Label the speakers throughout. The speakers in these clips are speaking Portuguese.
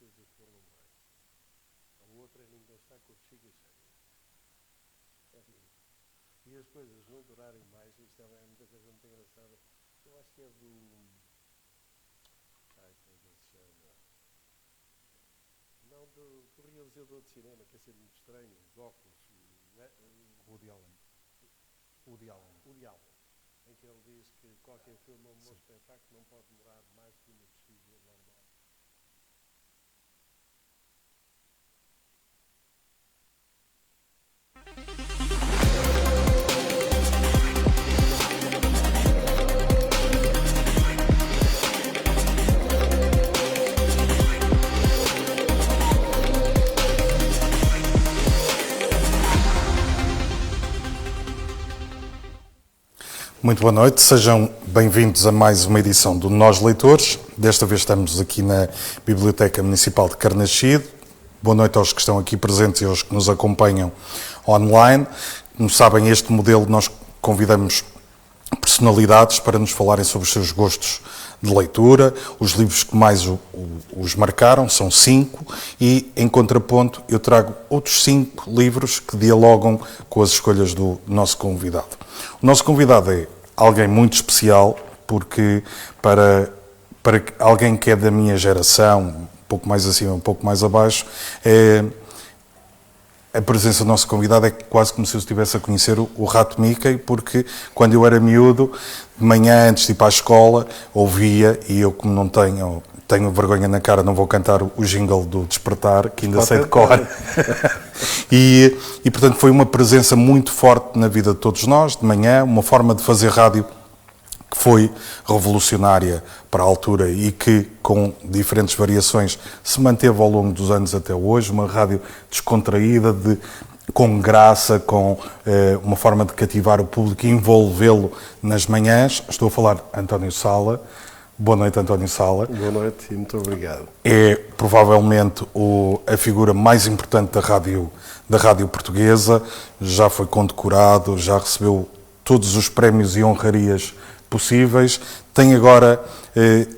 Speaker 1: coisas foram mais. A outra é ninguém está com bexiga cheia. É lindo. E as coisas não durarem mais, isto é muita coisa muito engraçada. Eu acho que é do. Ai, como é que ele se chama? Não, do realizador de cinema, que é sempre muito estranho, de óculos.
Speaker 2: Woody Allen. Woody Allen.
Speaker 1: Woody Allen. Em que ele diz que qualquer filme ou um bom espetáculo não pode demorar mais que uma bexiga normal.
Speaker 2: Muito boa noite, sejam bem-vindos a mais uma edição do Nós Leitores. Desta vez estamos aqui na Biblioteca Municipal de Carnaxide. Boa noite aos que estão aqui presentes e aos que nos acompanham online. Como sabem, este modelo nós convidamos personalidades para nos falarem sobre os seus gostos de leitura, os livros que mais os marcaram, são 5, e em contraponto eu trago outros 5 livros que dialogam com as escolhas do nosso convidado. O nosso convidado é alguém muito especial, porque para alguém que é da minha geração, um pouco mais acima, um pouco mais abaixo, a presença do nosso convidado é quase como se eu estivesse a conhecer o Rato Mickey, porque quando eu era miúdo, de manhã antes de ir para a escola, ouvia, e eu como não tenho vergonha na cara, não vou cantar o jingle do Despertar, que ainda sei de cor. E portanto foi uma presença muito forte na vida de todos nós, de manhã, uma forma de fazer rádio que foi revolucionária para a altura e que, com diferentes variações, se manteve ao longo dos anos até hoje. Uma rádio descontraída, com graça, com uma forma de cativar o público e envolvê-lo nas manhãs. Estou a falar de António Sala. Boa noite, António Sala.
Speaker 1: Boa noite e muito obrigado.
Speaker 2: É provavelmente a figura mais importante da rádio portuguesa. Já foi condecorado, já recebeu todos os prémios e honrarias possíveis. Tem agora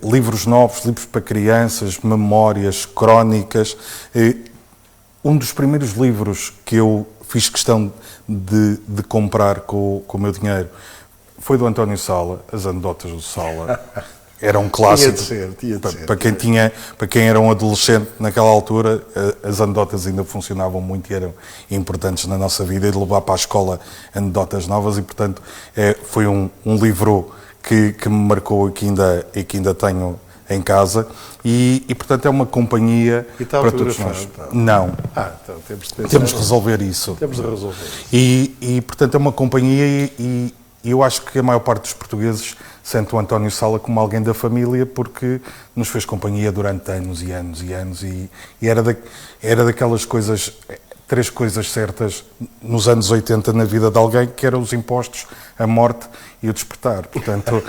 Speaker 2: livros novos, livros para crianças, memórias, crónicas. Um dos primeiros livros que eu fiz questão de comprar com o meu dinheiro foi do António Sala, As Anedotas do Sala. Era um clássico.
Speaker 1: Tinha de ser.
Speaker 2: Para quem era um adolescente naquela altura, as anedotas ainda funcionavam muito e eram importantes na nossa vida, e de levar para a escola anedotas novas, e portanto foi um livro que me marcou e que ainda tenho em casa, e portanto é uma companhia para todos nós.
Speaker 1: Então.
Speaker 2: Não.
Speaker 1: Então
Speaker 2: temos de resolver isso.
Speaker 1: Temos de resolver.
Speaker 2: E portanto é uma companhia, e eu acho que a maior parte dos portugueses sente o António Sala como alguém da família, porque nos fez companhia durante anos e anos e anos, e era daquelas coisas, 3 coisas certas nos anos 80 na vida de alguém, que eram os impostos, a morte e o despertar. Portanto,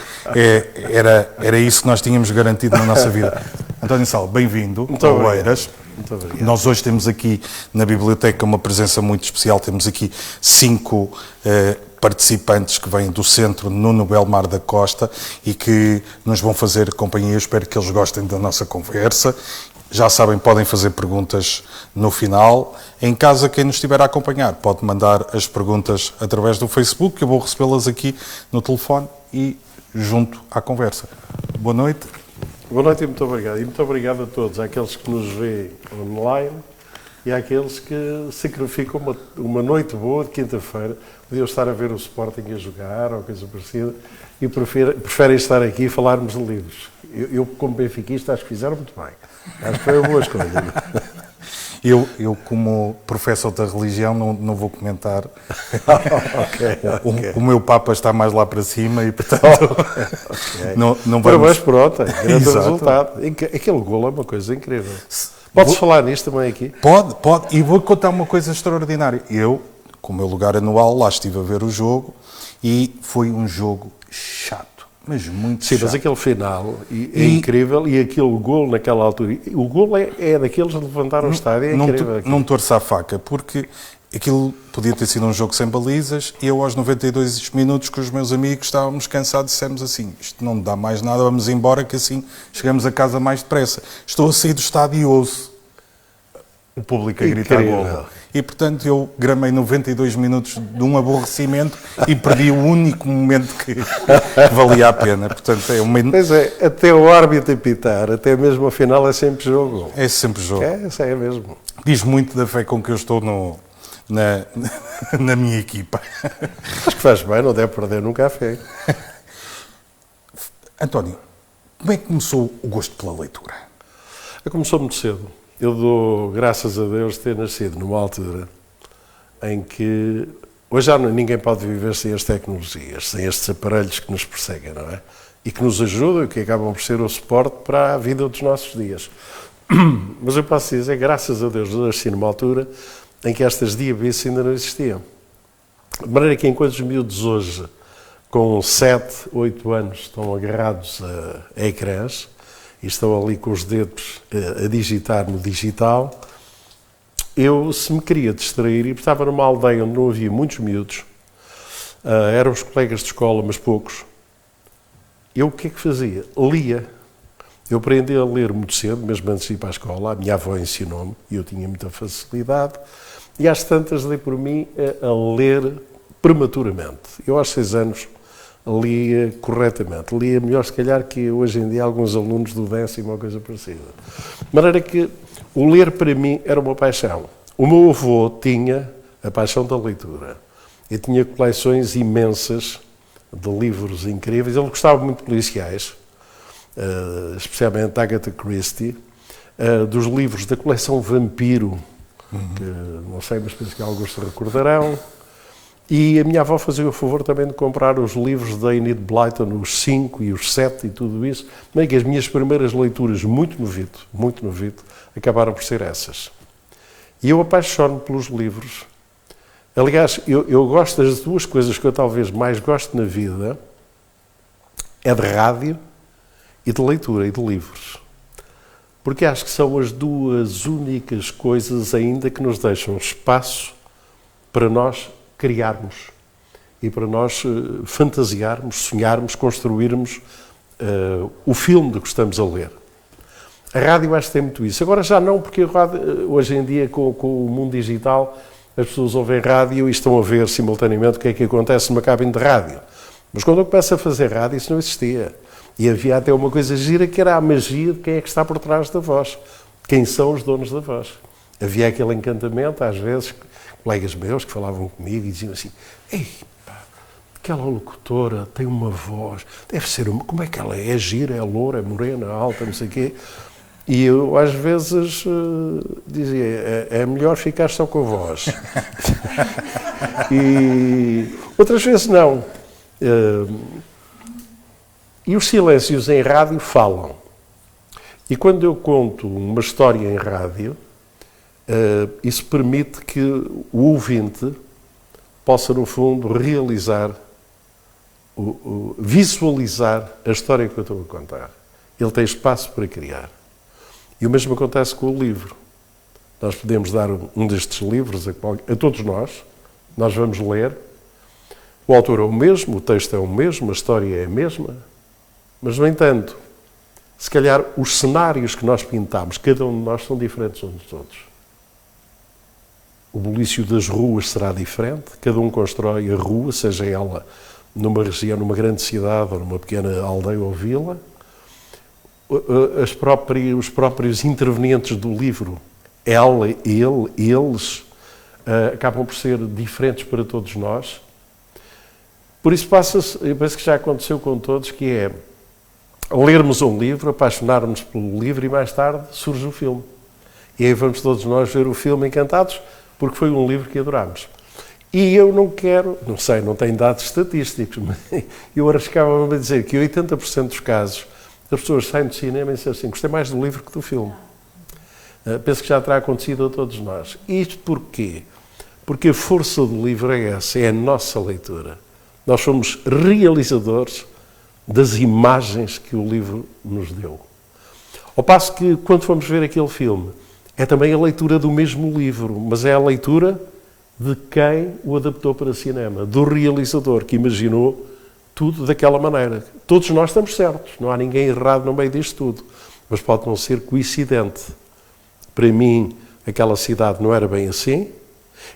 Speaker 2: era isso que nós tínhamos garantido na nossa vida. António Sala, bem-vindo ao Oeiras.
Speaker 1: Muito obrigado.
Speaker 2: Nós hoje temos aqui na biblioteca uma presença muito especial. Temos aqui 5 participantes que vêm do centro Nuno Belmar da Costa e que nos vão fazer companhia. Eu espero que eles gostem da nossa conversa. Já sabem, podem fazer perguntas no final. Em casa, quem nos estiver a acompanhar pode mandar as perguntas através do Facebook, eu vou recebê-las aqui no telefone e junto à conversa. Boa noite.
Speaker 1: Boa noite e muito obrigado. E muito obrigado a todos, àqueles que nos veem online e àqueles que sacrificam uma noite boa de quinta-feira. Podiam estar a ver o Sporting a jogar ou coisa parecida e preferem estar aqui e falarmos de livros. Eu como benfiquista, acho que fizeram muito bem. Acho que foi uma boa escolha.
Speaker 2: Eu como professor da religião, não vou comentar.
Speaker 1: Okay.
Speaker 2: O meu Papa está mais lá para cima e, portanto, não vamos...
Speaker 1: Parabéns por ontem, grande
Speaker 2: Exato.
Speaker 1: resultado. Aquele golo é uma coisa incrível. Podes falar nisto também aqui?
Speaker 2: Pode. E vou contar uma coisa extraordinária. Eu, com o meu lugar anual, lá estive a ver o jogo e foi um jogo chato. Mas muito chato.
Speaker 1: Sim, mas aquele final é incrível, e aquele golo naquela altura. O golo é daqueles de levantar o estádio, é incrível.
Speaker 2: Não torça a faca, porque aquilo podia ter sido um jogo sem balizas e eu aos 92 minutos com os meus amigos estávamos cansados e dissemos assim, isto não dá mais nada, vamos embora que assim chegamos a casa mais depressa. Estou a sair do estádio e ouço o público a gritar gol. E portanto eu gramei 92 minutos de um aborrecimento e perdi o único momento que valia a pena. Portanto, é uma...
Speaker 1: Pois é, até o árbitro apitar, até mesmo a final é sempre jogo.
Speaker 2: É sempre jogo.
Speaker 1: É mesmo.
Speaker 2: Diz muito da fé com que eu estou na minha equipa.
Speaker 1: Acho que faz bem, não deve perder nunca a fé.
Speaker 2: António, como é que começou o gosto pela leitura?
Speaker 1: Começou muito cedo. Eu dou graças a Deus ter nascido numa altura em que hoje já ninguém pode viver sem as tecnologias, sem estes aparelhos que nos perseguem, não é? E que nos ajudam e que acabam por ser o suporte para a vida dos nossos dias. Mas eu posso dizer, graças a Deus, eu nasci numa altura em que estas diabetes ainda não existiam. De maneira que enquanto os miúdos hoje, com 7, 8 anos, estão agarrados a ecrãs, e estão ali com os dedos a digitar no digital, eu, se me queria distrair, e estava numa aldeia onde não havia muitos miúdos, eram os colegas de escola, mas poucos, eu o que é que fazia? Lia. Eu aprendi a ler muito cedo, mesmo antes de ir para a escola, a minha avó ensinou-me, e eu tinha muita facilidade, e às tantas dei por mim a ler prematuramente. Eu aos 6 anos lia corretamente, lia melhor se calhar que hoje em dia alguns alunos do 10º ou coisa parecida. De maneira que o ler para mim era uma paixão. O meu avô tinha a paixão da leitura. Eu tinha coleções imensas de livros incríveis. Ele gostava muito de policiais, especialmente Agatha Christie, dos livros da coleção Vampiro, que não sei, mas penso que alguns se recordarão. E a minha avó fazia o favor também de comprar os livros da Enid Blyton, os 5 e os 7 e tudo isso. Bem que as minhas primeiras leituras, muito novito, acabaram por ser essas. E eu apaixono-me pelos livros. Aliás, eu gosto das duas coisas que eu talvez mais gosto na vida, é de rádio e de leitura e de livros. Porque acho que são as duas únicas coisas ainda que nos deixam espaço para nós criarmos e para nós fantasiarmos, sonharmos, construirmos o filme de que estamos a ler. A rádio acho que tem muito isso. Agora já não, porque a rádio, hoje em dia com o mundo digital as pessoas ouvem rádio e estão a ver simultaneamente o que é que acontece numa cabine de rádio. Mas quando eu começo a fazer rádio isso não existia. E havia até uma coisa gira que era a magia de quem é que está por trás da voz. Quem são os donos da voz. Havia aquele encantamento, às vezes, colegas meus que falavam comigo e diziam assim, ei, pá, aquela locutora tem uma voz, deve ser uma, como é que ela é? É gira, é loura, é morena, alta, não sei o quê. E eu, às vezes, dizia, é melhor ficar só com a voz. E outras vezes não. E os silêncios em rádio falam. E quando eu conto uma história em rádio, isso permite que o ouvinte possa, no fundo, realizar, visualizar a história que eu estou a contar. Ele tem espaço para criar. E o mesmo acontece com o livro. Nós podemos dar um destes livros a todos nós vamos ler, o autor é o mesmo, o texto é o mesmo, a história é a mesma, mas, no entanto, se calhar os cenários que nós pintamos, cada um de nós, são diferentes uns dos outros. O bulício das ruas será diferente, cada um constrói a rua, seja ela numa região, numa grande cidade ou numa pequena aldeia ou vila. Os próprios intervenientes do livro, ela, ele, eles, acabam por ser diferentes para todos nós. Por isso passa-se, eu penso que já aconteceu com todos, que é lermos um livro, apaixonarmos pelo livro e mais tarde surge o filme. E aí vamos todos nós ver o filme encantados, porque foi um livro que adorámos. E eu não quero, não sei, não tenho dados estatísticos, mas eu arriscava-me a dizer que 80% dos casos as pessoas saem do cinema e dizem assim, gostei mais do livro que do filme. Penso que já terá acontecido a todos nós. Isto porquê? Porque a força do livro é essa, é a nossa leitura. Nós somos realizadores das imagens que o livro nos deu. Ao passo que, quando fomos ver aquele filme, é também a leitura do mesmo livro, mas é a leitura de quem o adaptou para cinema, do realizador que imaginou tudo daquela maneira. Todos nós estamos certos, não há ninguém errado no meio disto tudo, mas pode não ser coincidente. Para mim, aquela cidade não era bem assim.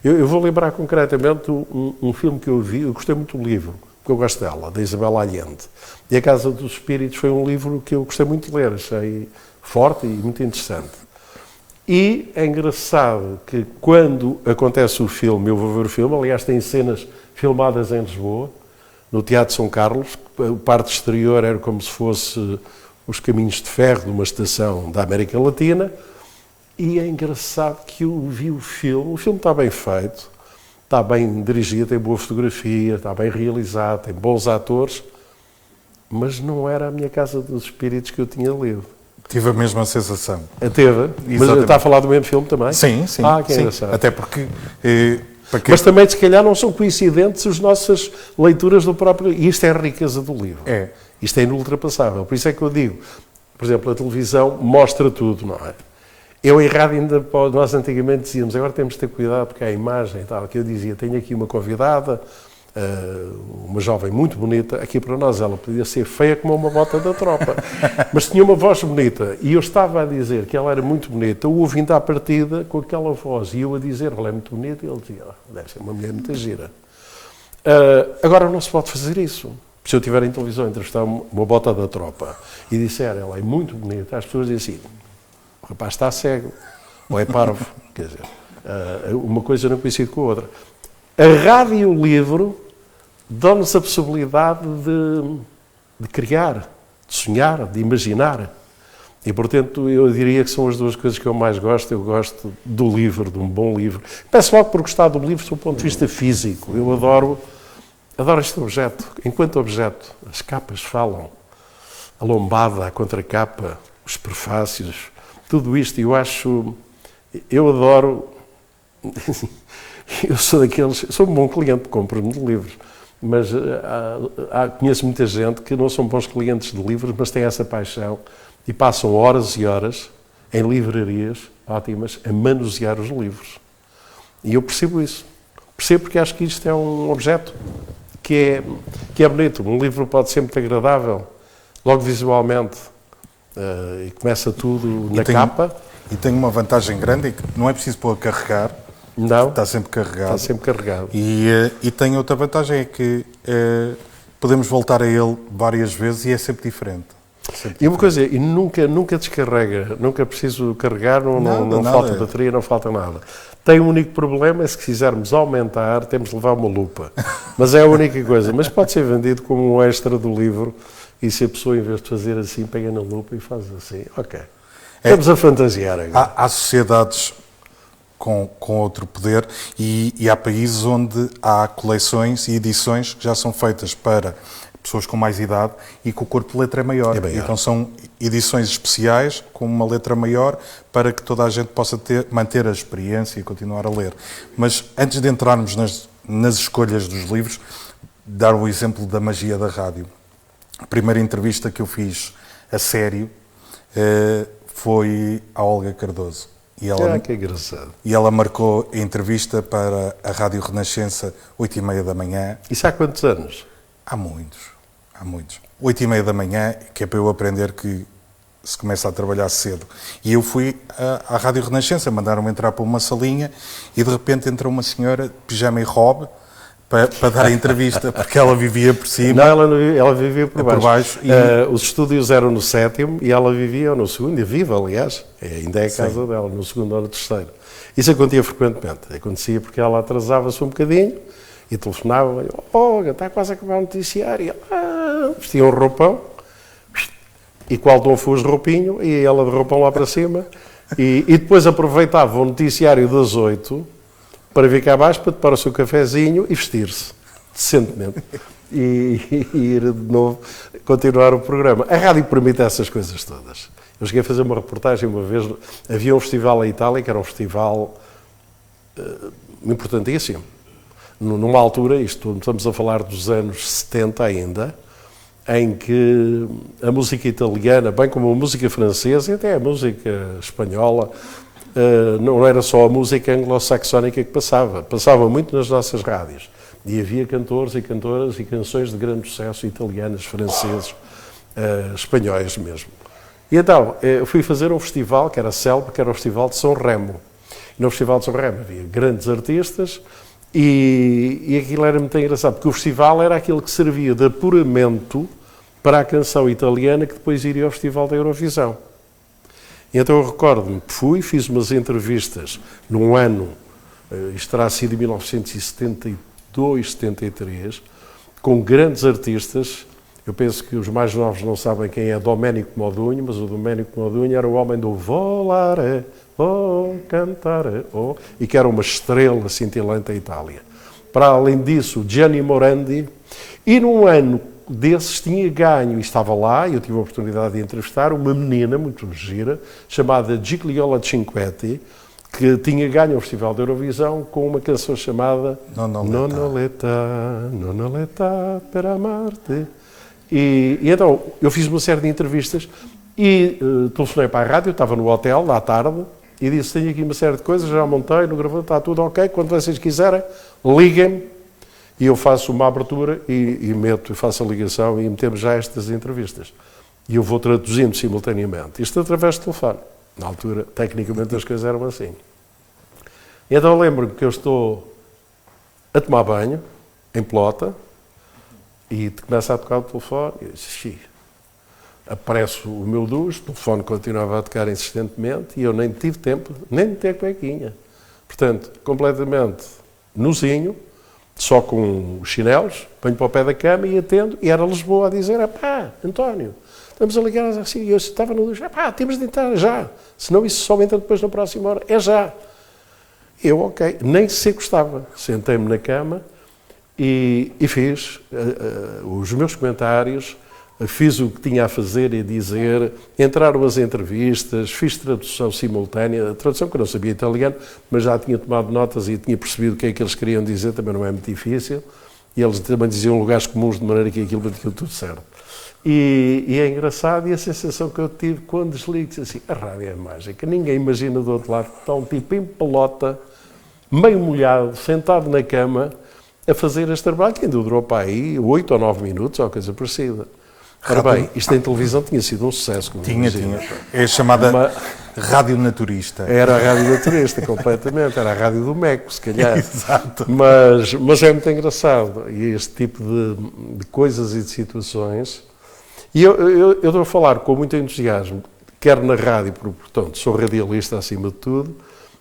Speaker 1: Eu vou lembrar concretamente um filme que eu vi, eu gostei muito do livro, porque eu gosto dela, da Isabel Allende. E A Casa dos Espíritos foi um livro que eu gostei muito de ler, achei forte e muito interessante. E é engraçado que quando acontece o filme, eu vou ver o filme, aliás tem cenas filmadas em Lisboa, no Teatro São Carlos, a parte exterior era como se fosse os caminhos de ferro de uma estação da América Latina, e é engraçado que eu vi o filme está bem feito, está bem dirigido, tem boa fotografia, está bem realizado, tem bons atores, mas não era a minha Casa dos Espíritos que eu tinha lido.
Speaker 2: Tive a mesma sensação.
Speaker 1: Teve? Mas está a falar do mesmo filme também?
Speaker 2: Sim, sim.
Speaker 1: Que engraçado.
Speaker 2: Até porque...
Speaker 1: Mas também, se calhar, não são coincidentes as nossas leituras do próprio... E isto é a riqueza do livro. Isto é inultrapassável. Por isso é que eu digo, por exemplo, a televisão mostra tudo, não é? Eu em rádio ainda, nós antigamente dizíamos, agora temos de ter cuidado porque há a imagem e tal, que eu dizia, tenho aqui uma convidada, uma jovem muito bonita, aqui para nós ela podia ser feia como uma bota da tropa, mas tinha uma voz bonita, e eu estava a dizer que ela era muito bonita, o ouvindo à partida com aquela voz, e eu a dizer, ela é muito bonita, e ele dizia, deve ser uma mulher muito gira. Agora não se pode fazer isso. Se eu tiver em televisão entrevistar uma bota da tropa e disser, ela é muito bonita, as pessoas dizem assim, o rapaz está cego, ou é parvo, quer dizer, uma coisa não coincide com a outra. A rádio e o livro dão-nos a possibilidade de criar, de sonhar, de imaginar. E, portanto, eu diria que são as duas coisas que eu mais gosto. Eu gosto do livro, de um bom livro. Peço logo por gostar do livro do ponto de vista físico. Eu adoro este objeto. Enquanto objeto, as capas falam. A lombada, a contracapa, os prefácios, tudo isto. Eu adoro... Eu sou daqueles, sou um bom cliente, compro-me de livros, mas conheço muita gente que não são bons clientes de livros, mas têm essa paixão e passam horas e horas em livrarias ótimas a manusear os livros. E eu percebo isso. Percebo porque acho que isto é um objeto que é bonito. Um livro pode ser muito agradável, logo visualmente, e começa tudo na capa.
Speaker 2: E tem uma vantagem grande, é que não é preciso pôr a carregar.
Speaker 1: Não,
Speaker 2: está sempre carregado.
Speaker 1: Está sempre carregado.
Speaker 2: E tem outra vantagem, é que podemos voltar a ele várias vezes e é sempre diferente.
Speaker 1: E uma coisa, e nunca descarrega, nunca preciso carregar, não falta bateria, não falta nada. Tem um único problema, é se quisermos aumentar, temos de levar uma lupa. Mas é a única coisa. Mas pode ser vendido como um extra do livro, e se a pessoa, em vez de fazer assim, pega na lupa e faz assim. Ok. Estamos a fantasiar agora.
Speaker 2: Há sociedades com outro poder e há países onde há coleções e edições que já são feitas para pessoas com mais idade e que o corpo de letra é maior. Então são edições especiais com uma letra maior para que toda a gente possa manter a experiência e continuar a ler. Mas antes de entrarmos nas escolhas dos livros, dar o exemplo da magia da rádio. A primeira entrevista que eu fiz a sério foi à Olga Cardoso.
Speaker 1: Que engraçado.
Speaker 2: E ela marcou a entrevista para a Rádio Renascença, 8h30 da manhã.
Speaker 1: Isso há quantos anos?
Speaker 2: Há muitos. 8h30 da manhã, que é para eu aprender que se começa a trabalhar cedo. E eu fui à Rádio Renascença, mandaram-me entrar para uma salinha e de repente entra uma senhora de pijama e robe para dar a entrevista, porque ela vivia por cima.
Speaker 1: Não, ela vivia por baixo. Os estúdios eram no 7º e ela vivia no 2º, e vive, aliás, ainda é a casa dela, no 2º ou no 3º. Isso acontecia frequentemente. Acontecia porque ela atrasava-se um bocadinho e telefonava, Olga, está quase a acabar o noticiário. E ela vestia um roupão, e qual não foi o roupinho, e ela de roupão lá para cima, e depois aproveitava o noticiário das 8 para vir cá abaixo, para tomar o seu cafezinho e vestir-se, decentemente, e ir de novo continuar o programa. A rádio permite essas coisas todas. Eu cheguei a fazer uma reportagem uma vez, havia um festival em Itália, que era um festival importantíssimo. Numa altura, estamos a falar dos anos 70 ainda, em que a música italiana, bem como a música francesa e até a música espanhola, não era só a música anglo-saxónica que passava muito nas nossas rádios. E havia cantores e cantoras e canções de grande sucesso, italianas, franceses, espanhóis mesmo. E então, eu fui fazer um festival, que era CELB, que era o Festival de São Remo. E no Festival de São Remo havia grandes artistas e aquilo era muito engraçado, porque o festival era aquilo que servia de apuramento para a canção italiana que depois iria ao Festival da Eurovisão. E então eu recordo-me que fiz umas entrevistas num ano, isto terá sido em 1972, 73, com grandes artistas. Eu penso que os mais novos não sabem quem é Domenico Modugno, mas o Domenico Modugno era o homem do volare, cantare, e que era uma estrela cintilante da Itália. Para além disso, Gianni Morandi, e num ano desses tinha ganho, e estava lá, e eu tive a oportunidade de entrevistar, uma menina muito gira, chamada Gigliola Cinquetti, que tinha ganho o Festival da Eurovisão com uma canção chamada Nonoleta per amarte. E então eu fiz uma série de entrevistas e telefonei para a rádio, estava no hotel à tarde e disse: tenho aqui uma série de coisas, já montei no gravador, está tudo ok, quando vocês quiserem, liguem-me e eu faço uma abertura e faço a ligação e metemos já estas entrevistas. E eu vou traduzindo simultaneamente. Isto através do telefone. Na altura, tecnicamente, as coisas eram assim. E então lembro-me que eu estou a tomar banho, em Pelota, e começa a tocar o telefone, e eu disse, aparece o meu duche, o telefone continuava a tocar insistentemente, e eu nem tive tempo, nem de ter cuequinha. Portanto, completamente nuzinho, só com os chinelos, ponho para o pé da cama e atendo, e era Lisboa a dizer, António, estamos a ligar assim, e eu estava no duche, temos de entrar já, senão isso só entra depois na próxima hora, é já. Eu, ok, nem sei que estava, sentei-me na cama, e fiz os meus comentários, fiz o que tinha a fazer e a dizer, entraram as entrevistas, fiz tradução simultânea, tradução que eu não sabia italiano, mas já tinha tomado notas e tinha percebido o que é que eles queriam dizer, também não é muito difícil, e eles também diziam lugares comuns de maneira que aquilo tudo certo. E é engraçado, e a sensação que eu tive quando desligo, disse assim, a rádio é mágica, ninguém imagina do outro lado, está um tipo em Pelota, meio molhado, sentado na cama, a fazer este trabalho, que ainda durou para aí 8 ou 9 minutos, ou coisa parecida. Ora bem, isto em televisão tinha sido um sucesso.
Speaker 2: Tinha. É chamada rádio naturista.
Speaker 1: Era a rádio naturista, completamente. Era a rádio do Meco, se calhar.
Speaker 2: Exato.
Speaker 1: Mas é muito engraçado. E este tipo de coisas e de situações. E eu estou a falar com muito entusiasmo, quer na rádio, porque, portanto, sou radialista acima de tudo,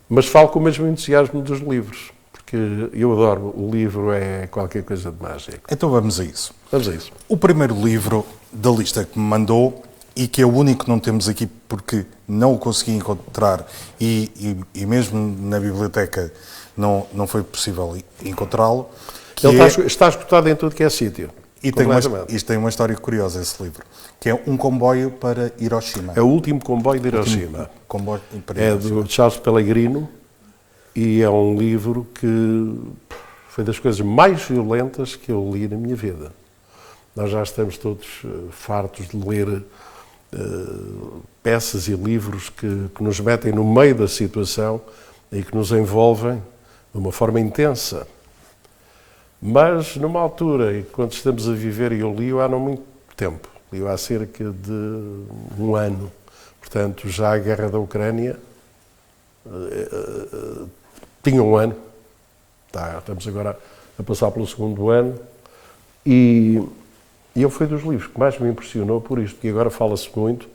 Speaker 1: mas falo com o mesmo entusiasmo dos livros. Porque eu adoro, o livro é qualquer coisa de mágico.
Speaker 2: Então vamos a isso.
Speaker 1: Vamos a isso.
Speaker 2: O primeiro livro da lista que me mandou, e que é o único que não temos aqui porque não o consegui encontrar, e mesmo na biblioteca não foi possível encontrá-lo.
Speaker 1: Ele está esgotado em tudo que é sítio.
Speaker 2: E isto tem uma história curiosa, esse livro, que é Um Comboio para Hiroshima.
Speaker 1: É o último comboio de Hiroshima.
Speaker 2: Comboio para
Speaker 1: Hiroshima. É do Charles Pellegrino. E é um livro que foi das coisas mais violentas que eu li na minha vida. Nós já estamos todos fartos de ler peças e livros que nos metem no meio da situação e que nos envolvem de uma forma intensa. Mas numa altura, quando estamos a viver, e eu li-o há não muito tempo, li-o há cerca de um ano, portanto já a guerra da Ucrânia tinha um ano, estamos agora a passar pelo segundo ano, e ele foi dos livros que mais me impressionou por isto, que agora fala-se muito,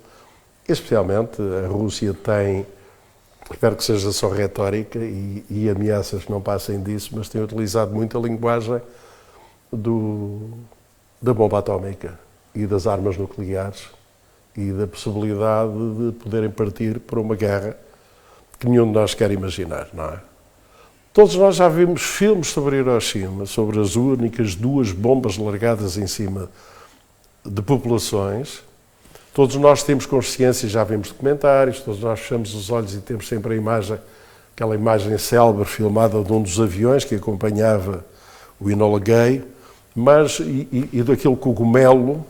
Speaker 1: especialmente a Rússia tem, espero que seja só retórica e ameaças que não passem disso, mas tem utilizado muito a linguagem da bomba atómica e das armas nucleares e da possibilidade de poderem partir para uma guerra que nenhum de nós quer imaginar, não é? Todos nós já vimos filmes sobre Hiroshima, sobre as únicas 2 bombas largadas em cima de populações. Todos nós temos consciência, já vimos documentários, todos nós fechamos os olhos e temos sempre a imagem, aquela imagem célebre filmada de um dos aviões que acompanhava o Enola Gay, mas e daquele cogumelo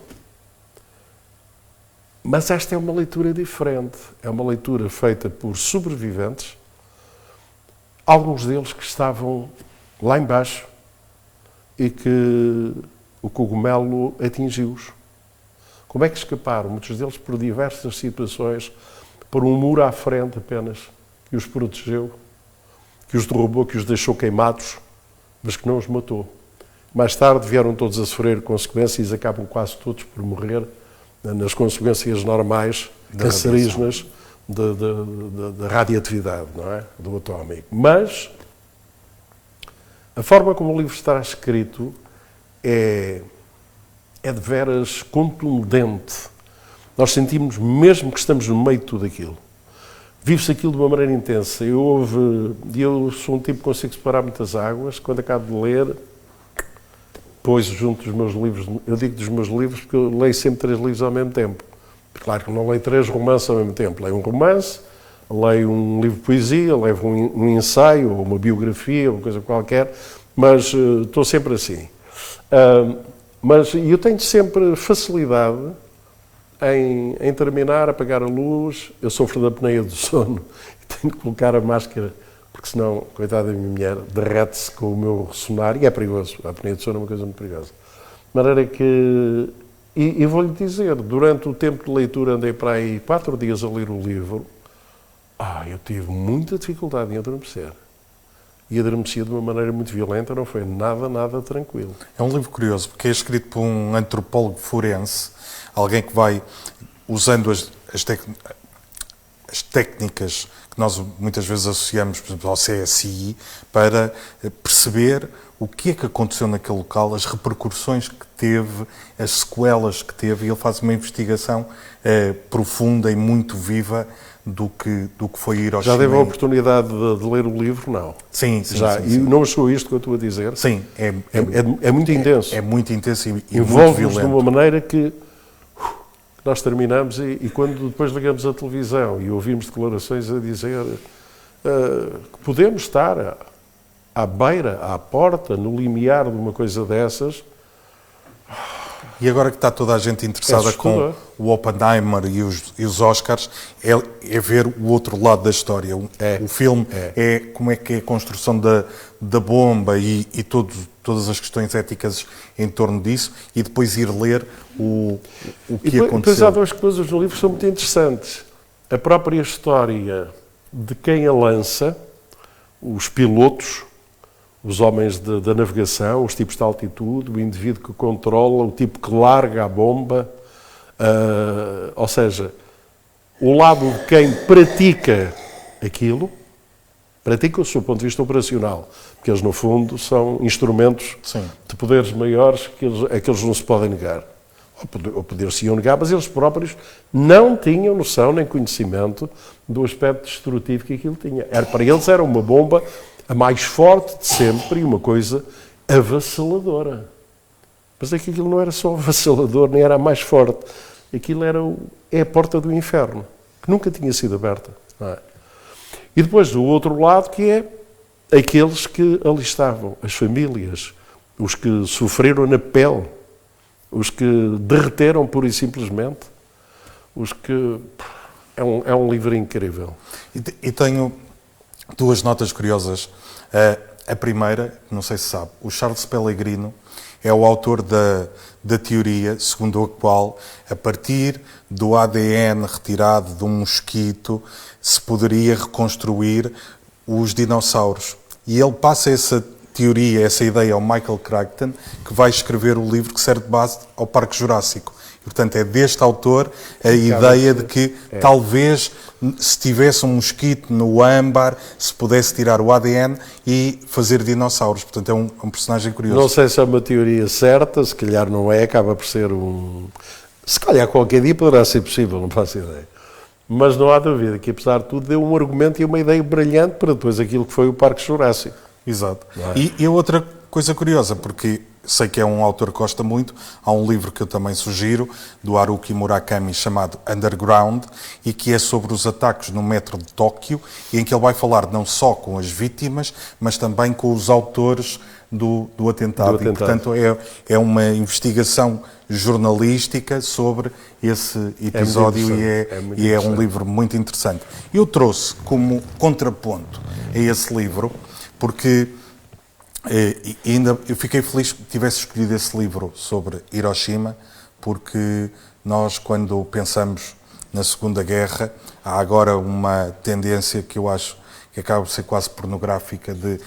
Speaker 1: Mas esta é uma leitura diferente. É uma leitura feita por sobreviventes, alguns deles que estavam lá embaixo e que o cogumelo atingiu-os. Como é que escaparam? Muitos deles por diversas situações, por um muro à frente apenas, que os protegeu, que os derrubou, que os deixou queimados, mas que não os matou. Mais tarde vieram todos a sofrer consequências e acabam quase todos por morrer nas consequências normais, cancerígenas da radioatividade, não é? Do atómico. Mas a forma como o livro está escrito é de veras contundente. Nós sentimos mesmo que estamos no meio de tudo aquilo. Vive-se aquilo de uma maneira intensa. Eu sou um tipo que consigo separar muitas águas. Quando acabo de ler, depois junto dos meus livros, eu digo dos meus livros porque eu leio sempre 3 livros ao mesmo tempo. Claro que não leio 3 romances ao mesmo tempo. Leio um romance, leio um livro de poesia, leio um ensaio, ou uma biografia, uma coisa qualquer, mas estou sempre assim. Mas eu tenho sempre facilidade em terminar, apagar a luz. Eu sofro da apneia do sono e tenho que colocar a máscara, porque senão, coitada da minha mulher, derrete-se com o meu ressonar e é perigoso. A apneia do sono é uma coisa muito perigosa. De maneira que... E vou-lhe dizer, durante o tempo de leitura andei para aí 4 dias a ler o livro. Eu tive muita dificuldade em adormecer. E adormeci de uma maneira muito violenta, não foi nada tranquilo.
Speaker 2: É um livro curioso, porque é escrito por um antropólogo forense, alguém que vai usando as técnicas que nós muitas vezes associamos, por exemplo, ao CSI, para perceber o que é que aconteceu naquele local, as repercussões que teve, as sequelas que teve, e ele faz uma investigação profunda e muito viva do que foi Hiroshima.
Speaker 1: Já teve a oportunidade de ler o livro? Não.
Speaker 2: Sim.
Speaker 1: E não achou isto que eu estou a dizer?
Speaker 2: Sim.
Speaker 1: É muito intenso.
Speaker 2: É muito intenso e muito
Speaker 1: envolve-nos
Speaker 2: violento.
Speaker 1: de uma maneira que nós terminamos e quando depois ligamos a televisão e ouvimos declarações a dizer que podemos estar à beira, à porta, no limiar de uma coisa dessas.
Speaker 2: E agora que está toda a gente interessada com o Oppenheimer e os Oscars, é ver o outro lado da história. O filme é como é que é a construção da bomba e todas as questões éticas em torno disso, e depois ir ler o que aconteceu.
Speaker 1: Depois há 2 coisas no livro que são muito interessantes. A própria história de quem a lança, os pilotos, os homens da navegação, os tipos de altitude, o indivíduo que controla, o tipo que larga a bomba, ou seja, o lado de quem pratica aquilo, pratica do seu ponto de vista operacional, porque eles no fundo são instrumentos de poderes maiores que eles não se podem negar. Ou poder-se-iam negar, mas eles próprios não tinham noção nem conhecimento do aspecto destrutivo que aquilo tinha. Para eles era uma bomba a mais forte de sempre e uma coisa avassaladora. Mas é que aquilo não era só avassalador, nem era a mais forte. Aquilo é a porta do inferno, que nunca tinha sido aberta. Não é? E depois do outro lado, que é aqueles que ali estavam, as famílias, os que sofreram na pele, os que derreteram pura e simplesmente, os que... É um livro incrível.
Speaker 2: E tenho 2 notas curiosas. A primeira, não sei se sabe, o Charles Pellegrino é o autor da teoria segundo a qual, a partir do ADN retirado de um mosquito, se poderia reconstruir os dinossauros. E ele passa essa teoria, essa ideia ao Michael Crichton, que vai escrever o livro que serve de base ao Parque Jurássico. E, portanto, é deste autor a ideia de que talvez, se tivesse um mosquito no âmbar, se pudesse tirar o ADN e fazer dinossauros. Portanto, é um personagem curioso.
Speaker 1: Não sei se é uma teoria certa, se calhar não é, acaba por ser um... Se calhar qualquer dia poderá ser possível, não faço ideia. Mas não há dúvida que, apesar de tudo, deu um argumento e uma ideia brilhante para depois aquilo que foi o Parque Jurássico.
Speaker 2: Exato. E outra coisa curiosa, porque sei que é um autor que gosta muito, há um livro que eu também sugiro, do Haruki Murakami, chamado Underground, e que é sobre os ataques no metro de Tóquio, e em que ele vai falar não só com as vítimas, mas também com os autores do atentado. E, portanto, é uma investigação jornalística sobre esse episódio e é um livro muito interessante. Eu trouxe como contraponto a esse livro, porque ainda eu fiquei feliz que tivesse escolhido esse livro sobre Hiroshima, porque nós, quando pensamos na Segunda Guerra, há agora uma tendência que eu acho que acaba por ser quase pornográfica de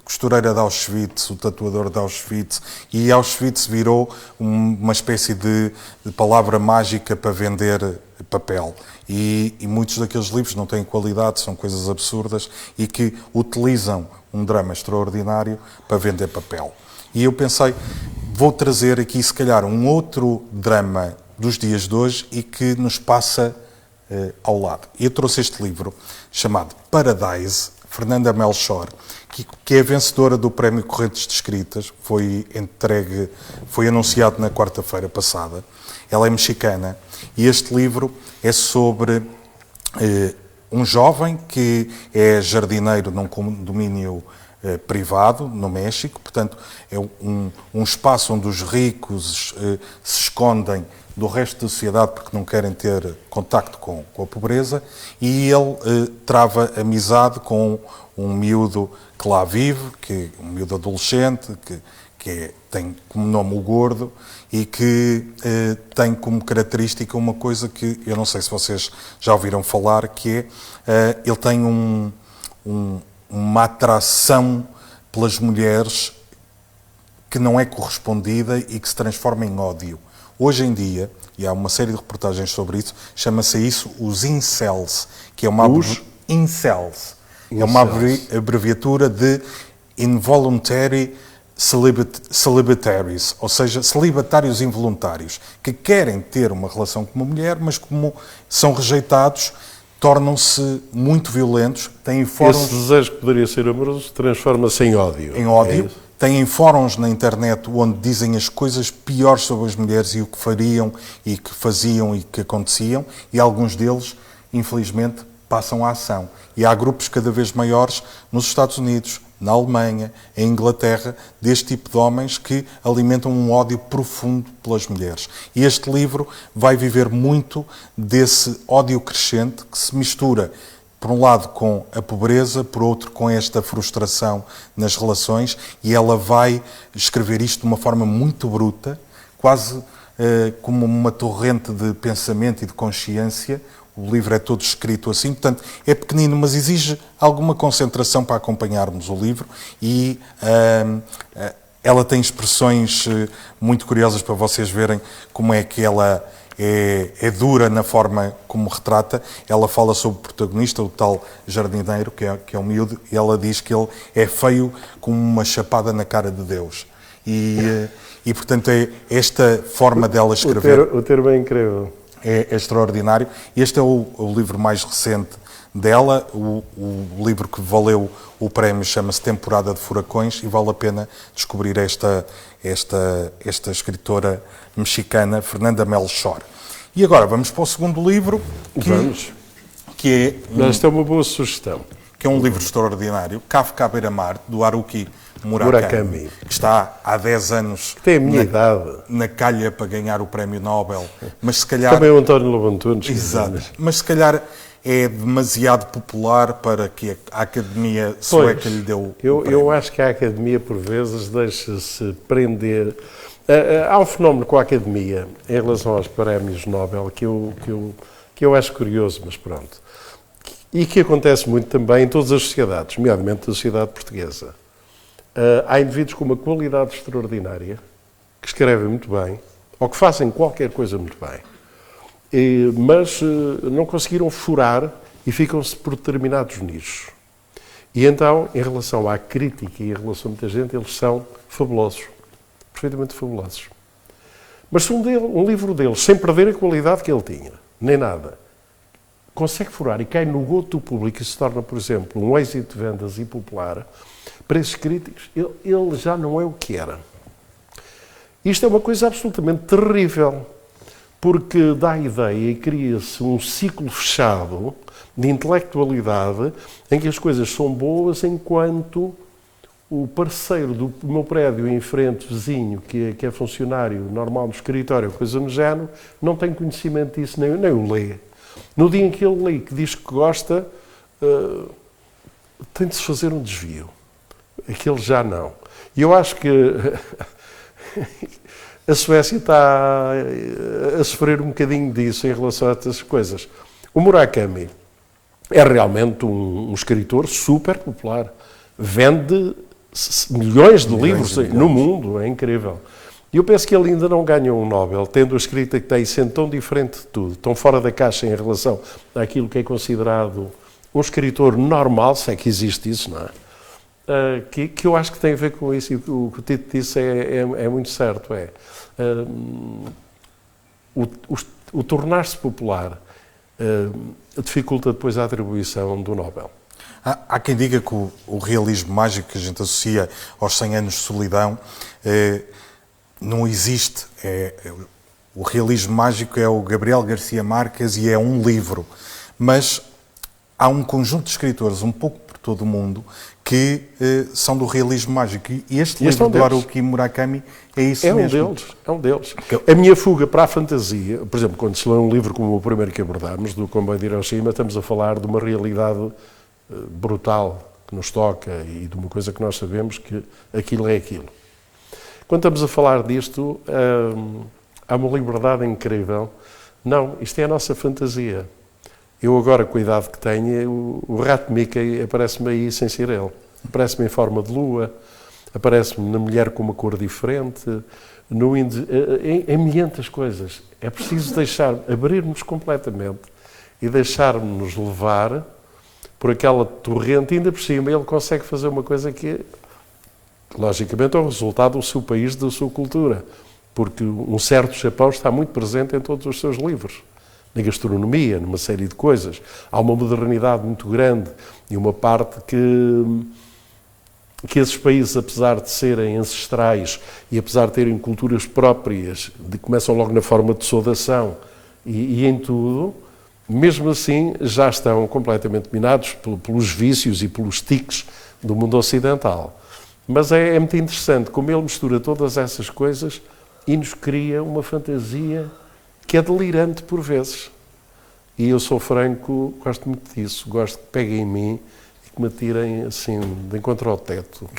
Speaker 2: costureira de Auschwitz, o tatuador de Auschwitz, e Auschwitz virou uma espécie de palavra mágica para vender papel. E muitos daqueles livros não têm qualidade, são coisas absurdas e que utilizam um drama extraordinário para vender papel. E eu pensei, vou trazer aqui se calhar um outro drama dos dias de hoje e que nos passa ao lado. Eu trouxe este livro chamado Paradise, Fernanda Melchor, que é vencedora do Prémio Correntes de Escritas, foi anunciado na quarta-feira passada. Ela é mexicana e este livro é sobre um jovem que é jardineiro num condomínio privado no México, portanto é um espaço onde os ricos se escondem do resto da sociedade porque não querem ter contacto com a pobreza, e ele trava amizade com um miúdo que lá vive, um miúdo adolescente, que tem como nome o Gordo, e que tem como característica uma coisa que eu não sei se vocês já ouviram falar, que é ele tem uma atração pelas mulheres que não é correspondida e que se transforma em ódio. Hoje em dia, e há uma série de reportagens sobre isso, chama-se isso os incels, que é uma incels. É uma abreviatura de Involuntary Celibataries, ou seja, celibatários involuntários, que querem ter uma relação com uma mulher, mas como são rejeitados, tornam-se muito violentos, têm fóruns...
Speaker 1: Esse desejo que poderia ser amoroso transforma-se em ódio.
Speaker 2: Em ódio. Têm fóruns na internet onde dizem as coisas piores sobre as mulheres e o que fariam e que faziam e que aconteciam, e alguns deles, infelizmente, passam à ação. E há grupos cada vez maiores nos Estados Unidos, na Alemanha, em Inglaterra, deste tipo de homens que alimentam um ódio profundo pelas mulheres. E este livro vai viver muito desse ódio crescente que se mistura, por um lado, com a pobreza, por outro, com esta frustração nas relações, e ela vai escrever isto de uma forma muito bruta, quase como uma torrente de pensamento e de consciência. O livro é todo escrito assim, portanto, é pequenino, mas exige alguma concentração para acompanharmos o livro, e ela tem expressões muito curiosas para vocês verem como é que ela é dura na forma como retrata. Ela fala sobre o protagonista, o tal jardineiro, que é um miúdo, e ela diz que ele é feio como uma chapada na cara de Deus. E portanto, é esta forma dela escrever...
Speaker 1: O termo é incrível.
Speaker 2: É extraordinário. Este é o livro mais recente dela. O livro que valeu o prémio chama-se Temporada de Furacões, e vale a pena descobrir esta escritora mexicana, Fernanda Melchor. E agora vamos para o segundo livro,
Speaker 1: Esta é uma boa sugestão.
Speaker 2: Que é um livro extraordinário, Kafka à beira-mar, do Haruki Murakami, que está há 10 anos
Speaker 1: tem a minha idade
Speaker 2: na calha para ganhar o Prémio Nobel, mas se calhar...
Speaker 1: Também o António Lobo Antunes.
Speaker 2: Exato, mas se calhar é demasiado popular para que a Academia Sueca lhe deu o prémio.
Speaker 1: Eu acho que a Academia, por vezes, deixa-se prender... Há um fenómeno com a Academia, em relação aos prémios Nobel, que eu acho curioso, mas pronto. E que acontece muito também em todas as sociedades, nomeadamente na sociedade portuguesa. Há indivíduos com uma qualidade extraordinária, que escrevem muito bem, ou que fazem qualquer coisa muito bem, mas não conseguiram furar e ficam-se por determinados nichos. E então, em relação à crítica e em relação a muita gente, eles são fabulosos, perfeitamente fabulosos. Mas se um livro deles, sem perder a qualidade que ele tinha, nem nada, consegue furar e cai no gosto do público e se torna, por exemplo, um êxito de vendas e popular, para esses críticos, ele já não é o que era. Isto é uma coisa absolutamente terrível, porque dá a ideia e cria-se um ciclo fechado de intelectualidade em que as coisas são boas enquanto o parceiro do meu prédio em frente, vizinho, que é funcionário normal no escritório, coisa no género, não tem conhecimento disso, nem o lê. No dia em que ele lê, que diz que gosta, tem de se fazer um desvio. Aquele já não. E eu acho que a Suécia está a sofrer um bocadinho disso em relação a essas coisas. O Murakami é realmente um escritor super popular. Vende milhões de livros no mundo, é incrível. E eu penso que ele ainda não ganhou um Nobel, tendo a escrita que tem, sendo tão diferente de tudo, tão fora da caixa em relação àquilo que é considerado um escritor normal, se é que existe isso, não é? Que eu acho que tem a ver com isso, e o que o Tito disse é muito certo, o tornar-se popular dificulta depois a atribuição do Nobel.
Speaker 2: Há quem diga que o realismo mágico que a gente associa aos 100 anos de solidão não existe. O realismo mágico é o Gabriel Garcia Marques e é um livro. Mas há um conjunto de escritores, um pouco por todo o mundo, que são do realismo mágico. E este livro do Haruki Murakami é isso mesmo.
Speaker 1: É um deles. A minha fuga para a fantasia, por exemplo, quando se lê um livro como o primeiro que abordámos, do Comboio de Hiroshima, estamos a falar de uma realidade brutal que nos toca e de uma coisa que nós sabemos que aquilo é aquilo. Quando estamos a falar disto, há uma liberdade incrível. Não, isto é a nossa fantasia. Eu agora, com a idade que tenho, o rato Mickey aparece-me aí sem ser ele. Aparece-me em forma de lua, aparece-me na mulher com uma cor diferente, em milhentas coisas. É preciso abrir-nos completamente e deixar-nos levar por aquela torrente, ainda por cima ele consegue fazer uma coisa que, logicamente, é o resultado do seu país, da sua cultura, porque um certo chapéu está muito presente em todos os seus livros, na gastronomia, numa série de coisas. Há uma modernidade muito grande e uma parte que esses países, apesar de serem ancestrais e apesar de terem culturas próprias, começam logo na forma de saudação e em tudo, mesmo assim, já estão completamente minados pelos vícios e pelos tiques do mundo ocidental. Mas é muito interessante como ele mistura todas essas coisas e nos cria uma fantasia que é delirante por vezes. E eu sou franco, gosto muito disso. Gosto que peguem em mim e que me atirem assim, de encontro ao teto.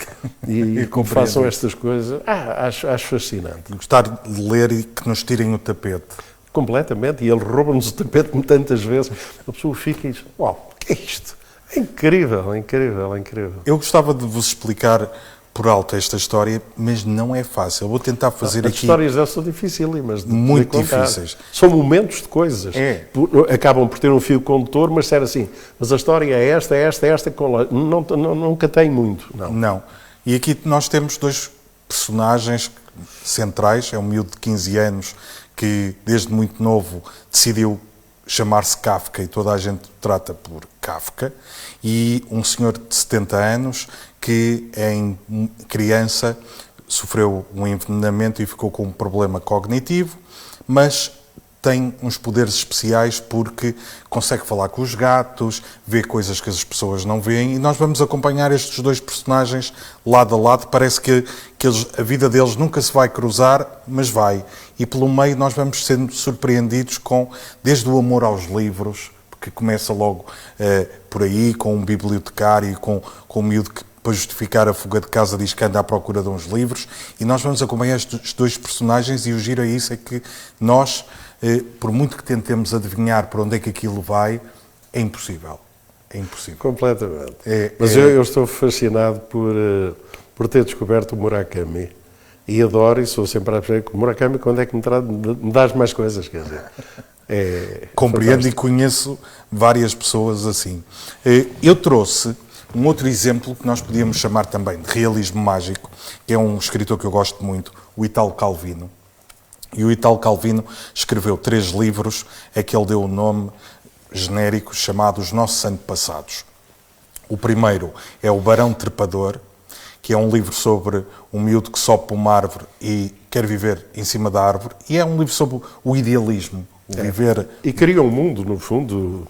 Speaker 1: E que façam estas coisas. Acho fascinante.
Speaker 2: Gostar de ler e que nos tirem o tapete.
Speaker 1: Completamente, e ele rouba-nos o tapete tantas vezes, a pessoa fica e diz, uau, o que é isto? É incrível, é incrível, é incrível.
Speaker 2: Eu gostava de vos explicar por alto esta história, mas não é fácil. Eu vou tentar fazer aqui...
Speaker 1: As histórias já são dificílimas de
Speaker 2: muito
Speaker 1: contar.
Speaker 2: difíceis.
Speaker 1: São momentos de coisas. Acabam por ter um fio condutor, mas ser assim, mas a história é esta, nunca tem muito.
Speaker 2: Não. E aqui nós temos dois personagens centrais, é um miúdo de 15 anos que desde muito novo decidiu chamar-se Kafka e toda a gente o trata por Kafka, e um senhor de 70 anos que em criança sofreu um envenenamento e ficou com um problema cognitivo, mas tem uns poderes especiais porque consegue falar com os gatos, vê coisas que as pessoas não veem, e nós vamos acompanhar estes dois personagens lado a lado. Parece que a vida deles nunca se vai cruzar, mas vai. E pelo meio nós vamos sendo surpreendidos desde o amor aos livros, que começa logo por aí, com um bibliotecário, com um miúdo que, para justificar a fuga de casa, diz que anda à procura de uns livros, e nós vamos acompanhar estes dois personagens, e o giro é isso, é que nós, por muito que tentemos adivinhar para onde é que aquilo vai, é impossível. É impossível.
Speaker 1: Completamente. Mas eu estou fascinado por ter descoberto o Murakami. E adoro, e sou sempre a dizer que o Murakami, quando é que me dás mais coisas, quer dizer.
Speaker 2: Compreendo
Speaker 1: fantástico.
Speaker 2: E conheço várias pessoas assim. Eu trouxe um outro exemplo que nós podíamos chamar também de realismo mágico, que é um escritor que eu gosto muito, o Italo Calvino. E o Italo Calvino escreveu 3 livros, a que ele deu o nome genérico chamado Os Nossos Antepassados. O primeiro é O Barão Trepador, que é um livro sobre um miúdo que sobe para uma árvore e quer viver em cima da árvore, e é um livro sobre o idealismo, o viver...
Speaker 1: E cria um mundo, no fundo...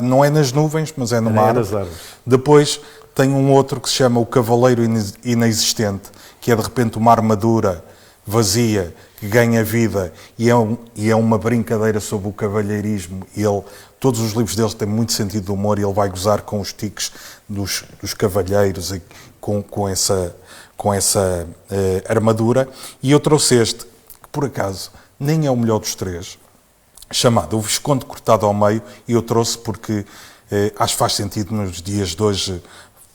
Speaker 2: Não é nas nuvens, mas é numa árvore.
Speaker 1: Nas árvores.
Speaker 2: Depois tem um outro que se chama O Cavaleiro Inexistente, que é de repente uma armadura vazia que ganha vida e é uma brincadeira sobre o cavalheirismo. E todos os livros dele têm muito sentido de humor e ele vai gozar com os tiques dos cavalheiros e com essa armadura. E eu trouxe este, que por acaso nem é o melhor dos três, chamado O Visconde Cortado ao Meio, e eu trouxe porque acho que faz sentido nos dias de hoje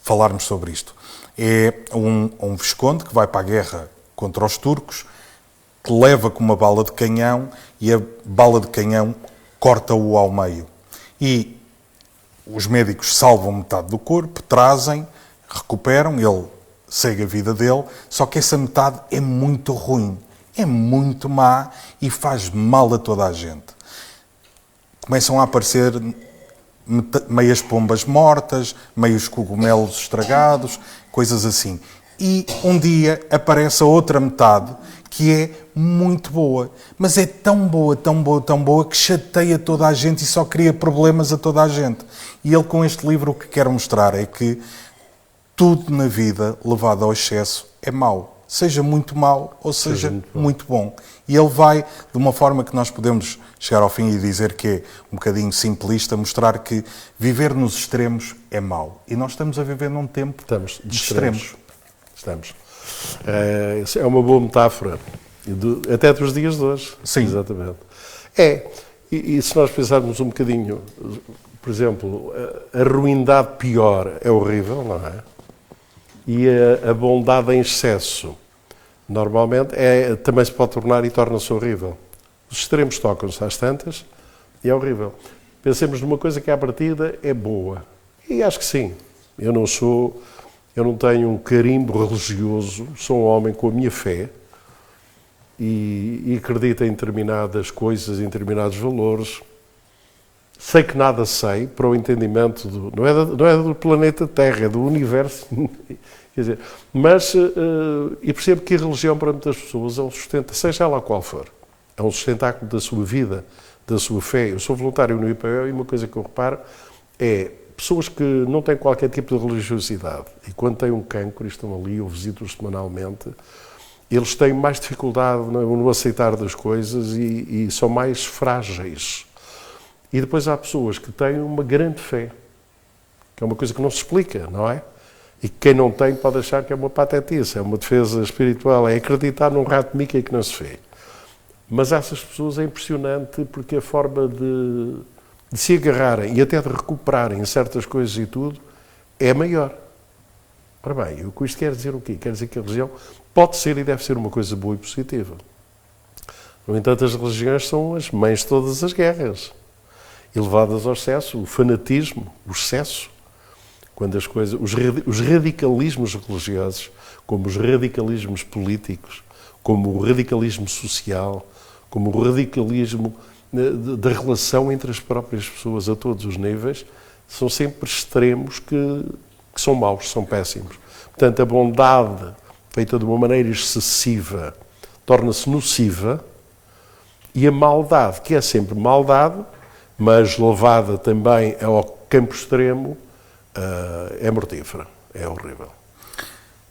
Speaker 2: falarmos sobre isto. É um visconde que vai para a guerra contra os turcos, que leva com uma bala de canhão e a bala de canhão corta-o ao meio. E os médicos salvam metade do corpo, trazem, recuperam, ele segue a vida dele, só que essa metade é muito ruim, é muito má e faz mal a toda a gente. Começam a aparecer meias pombas mortas, meios cogumelos estragados, coisas assim. E um dia aparece a outra metade, que é muito boa. Mas é tão boa, tão boa, tão boa, que chateia toda a gente e só cria problemas a toda a gente. E ele, com este livro, o que quer mostrar é que tudo na vida levado ao excesso é mau. Seja muito mau ou seja muito bom. E ele vai, de uma forma que nós podemos chegar ao fim e dizer que é um bocadinho simplista, mostrar que viver nos extremos é mau. E nós estamos a viver num tempo de extremos.
Speaker 1: Estamos. É uma boa metáfora, até dos dias de hoje.
Speaker 2: Sim.
Speaker 1: Exatamente. E se nós pensarmos um bocadinho, por exemplo, a ruindade pior é horrível, não é? E a bondade em excesso, normalmente, também se pode tornar e torna-se horrível. Os extremos tocam-se às tantas e é horrível. Pensemos numa coisa que à partida é boa. E acho que sim. Eu não tenho um carimbo religioso, sou um homem com a minha fé e acredito em determinadas coisas, em determinados valores. Sei que nada sei para o entendimento não é do planeta Terra, é do universo. Quer dizer, e percebo que a religião para muitas pessoas é um sustento, seja ela qual for, é um sustentáculo da sua vida, da sua fé. Eu sou voluntário no IPO e uma coisa que eu reparo é pessoas que não têm qualquer tipo de religiosidade e quando têm um cancro e estão ali, eu visito-os semanalmente, eles têm mais dificuldade no aceitar das coisas e são mais frágeis. E depois há pessoas que têm uma grande fé, que é uma coisa que não se explica, não é? E que quem não tem pode achar que é uma patetice, é uma defesa espiritual, é acreditar num rato Mickey que não se vê. Mas essas pessoas é impressionante porque a forma de se agarrarem e até de recuperarem certas coisas e tudo é maior. Ora bem, eu com isto quero dizer o quê? Quero dizer que a religião pode ser e deve ser uma coisa boa e positiva. No entanto, as religiões são as mães de todas as guerras. E levadas ao excesso, o fanatismo, o excesso, quando as coisas, os radicalismos religiosos, como os radicalismos políticos, como o radicalismo social, como o radicalismo da relação entre as próprias pessoas a todos os níveis, são sempre extremos que são maus, são péssimos. Portanto, a bondade feita de uma maneira excessiva torna-se nociva e a maldade, que é sempre maldade, mas levada também ao campo extremo, é mortífera, é horrível.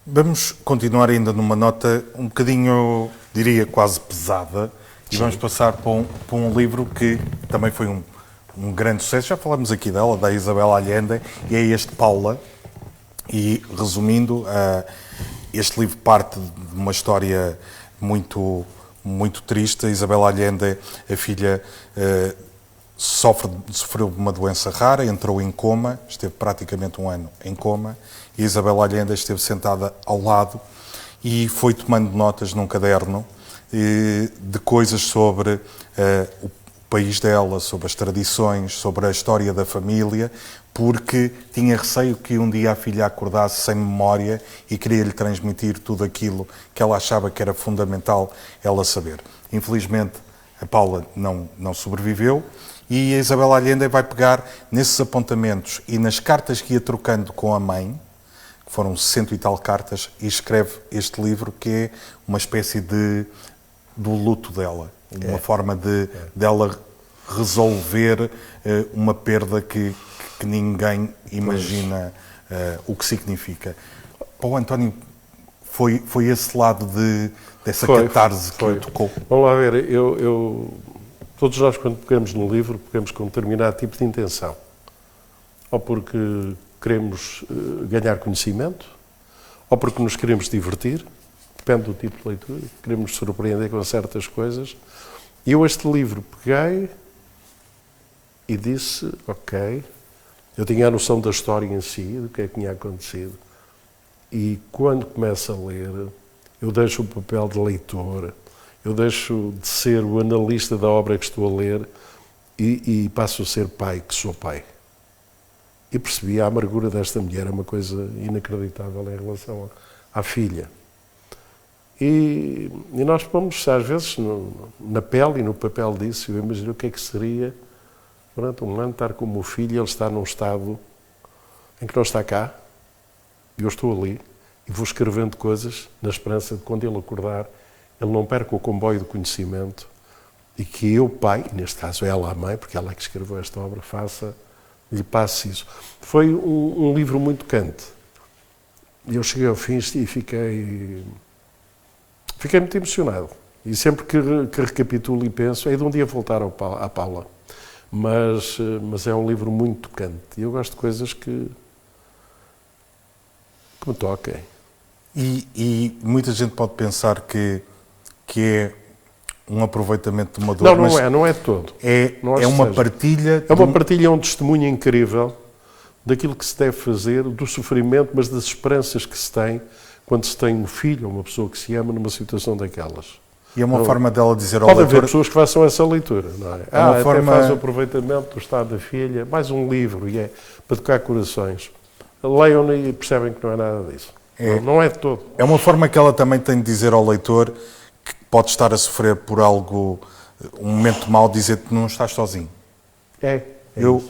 Speaker 2: Vamos continuar ainda numa nota um bocadinho, diria, quase pesada, e vamos passar para um livro que também foi um grande sucesso. Já falamos aqui dela, da Isabel Allende, e é este Paula. E, resumindo, este livro parte de uma história muito, muito triste. A Isabel Allende, a filha, sofreu uma doença rara, entrou em coma, esteve praticamente um ano em coma, e a Isabel Allende esteve sentada ao lado e foi tomando notas num caderno de coisas sobre o país dela, sobre as tradições, sobre a história da família, porque tinha receio que um dia a filha acordasse sem memória e queria-lhe transmitir tudo aquilo que ela achava que era fundamental ela saber. Infelizmente, a Paula não sobreviveu e a Isabel Allende vai pegar nesses apontamentos e nas cartas que ia trocando com a mãe, que foram 100 e tal cartas, e escreve este livro que é uma espécie do luto dela, uma forma dela resolver uma perda que ninguém imagina o que significa. Para o António, foi esse lado dessa catarse que o tocou?
Speaker 1: Vamos lá ver, todos nós quando pegamos no livro, pegamos com um determinado tipo de intenção. Ou porque queremos ganhar conhecimento, ou porque nos queremos divertir, depende do tipo de leitura, queremos nos surpreender com certas coisas. E eu este livro peguei e disse, ok, eu tinha a noção da história em si, do que é que tinha acontecido, e quando começo a ler, eu deixo o papel de leitor, eu deixo de ser o analista da obra que estou a ler e passo a ser pai, que sou pai. E percebi a amargura desta mulher, é uma coisa inacreditável em relação à filha. E nós pomos, às vezes, na pele e no papel disso, eu imagino o que é que seria durante um ano estar com o meu filho, ele está num estado em que não está cá, e eu estou ali, e vou escrevendo coisas na esperança de quando ele acordar, ele não perca o comboio do conhecimento e que eu, pai, neste caso ela, a mãe, porque ela é que escreveu esta obra, lhe passe isso. Foi um livro muito tocante. E eu cheguei ao fim e fiquei muito emocionado. E sempre que recapitulo e penso, é de um dia voltar à Paula. Mas é um livro muito tocante. E eu gosto de coisas que me toquem.
Speaker 2: E muita gente pode pensar que é um aproveitamento de uma dor.
Speaker 1: Não é de todo.
Speaker 2: É uma partilha.
Speaker 1: É uma partilha, é um testemunho incrível daquilo que se deve fazer, do sofrimento, mas das esperanças que se tem quando se tem um filho ou uma pessoa que se ama numa situação daquelas.
Speaker 2: E é uma forma dela dizer ao
Speaker 1: leitor...
Speaker 2: leitor...
Speaker 1: Pode haver pessoas que façam essa leitura, não é? Até faz o aproveitamento do estado da filha, mais um livro, e é para tocar corações. Leiam-no e percebem que não é nada disso. Não é de todo.
Speaker 2: É uma forma que ela também tem de dizer ao leitor que pode estar a sofrer por algo, um momento mau, dizer que não estás sozinho.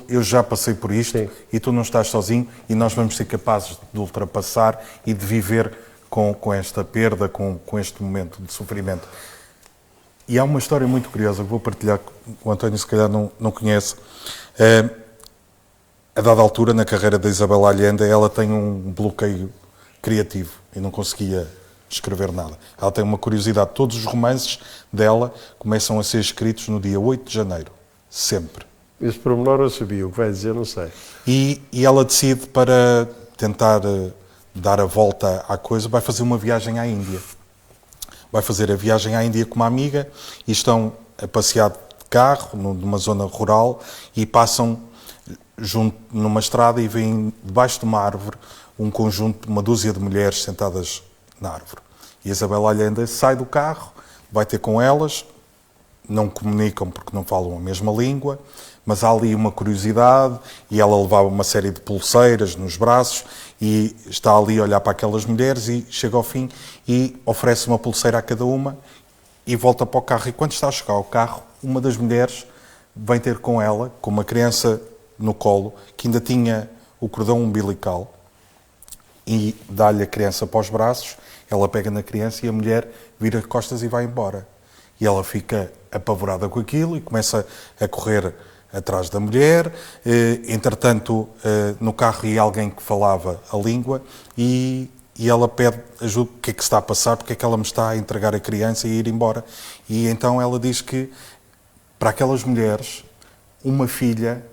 Speaker 2: Eu já passei por isto. Sim. E tu não estás sozinho, e nós vamos ser capazes de ultrapassar e de viver com esta perda, com este momento de sofrimento. E há uma história muito curiosa que vou partilhar, que o António se calhar não conhece. A dada altura, na carreira da Isabel Allende, ela tem um bloqueio criativo e não conseguia escrever nada. Ela tem uma curiosidade. Todos os romances dela começam a ser escritos no dia 8 de janeiro. Sempre.
Speaker 1: Esse pormenor eu sabia, o que vai dizer não sei.
Speaker 2: E ela decide, para tentar dar a volta à coisa, vai fazer uma viagem à Índia. Vai fazer a viagem à Índia com uma amiga e estão a passear de carro numa zona rural e passam junto numa estrada e veem debaixo de uma árvore um conjunto, uma dúzia de mulheres sentadas na árvore. E Isabel Allende sai do carro, vai ter com elas, não comunicam porque não falam a mesma língua, mas há ali uma curiosidade, e ela levava uma série de pulseiras nos braços e está ali a olhar para aquelas mulheres e chega ao fim e oferece uma pulseira a cada uma e volta para o carro. E quando está a chegar ao carro, uma das mulheres vem ter com ela, com uma criança no colo, que ainda tinha o cordão umbilical, e dá-lhe a criança para os braços. Ela pega na criança e a mulher vira costas e vai embora. E ela fica apavorada com aquilo e começa a correr atrás da mulher. Entretanto, no carro ia alguém que falava a língua e ela pede ajuda. O que é que se está a passar? Porque é que ela me está a entregar a criança e ir embora? E então ela diz que, para aquelas mulheres, uma filha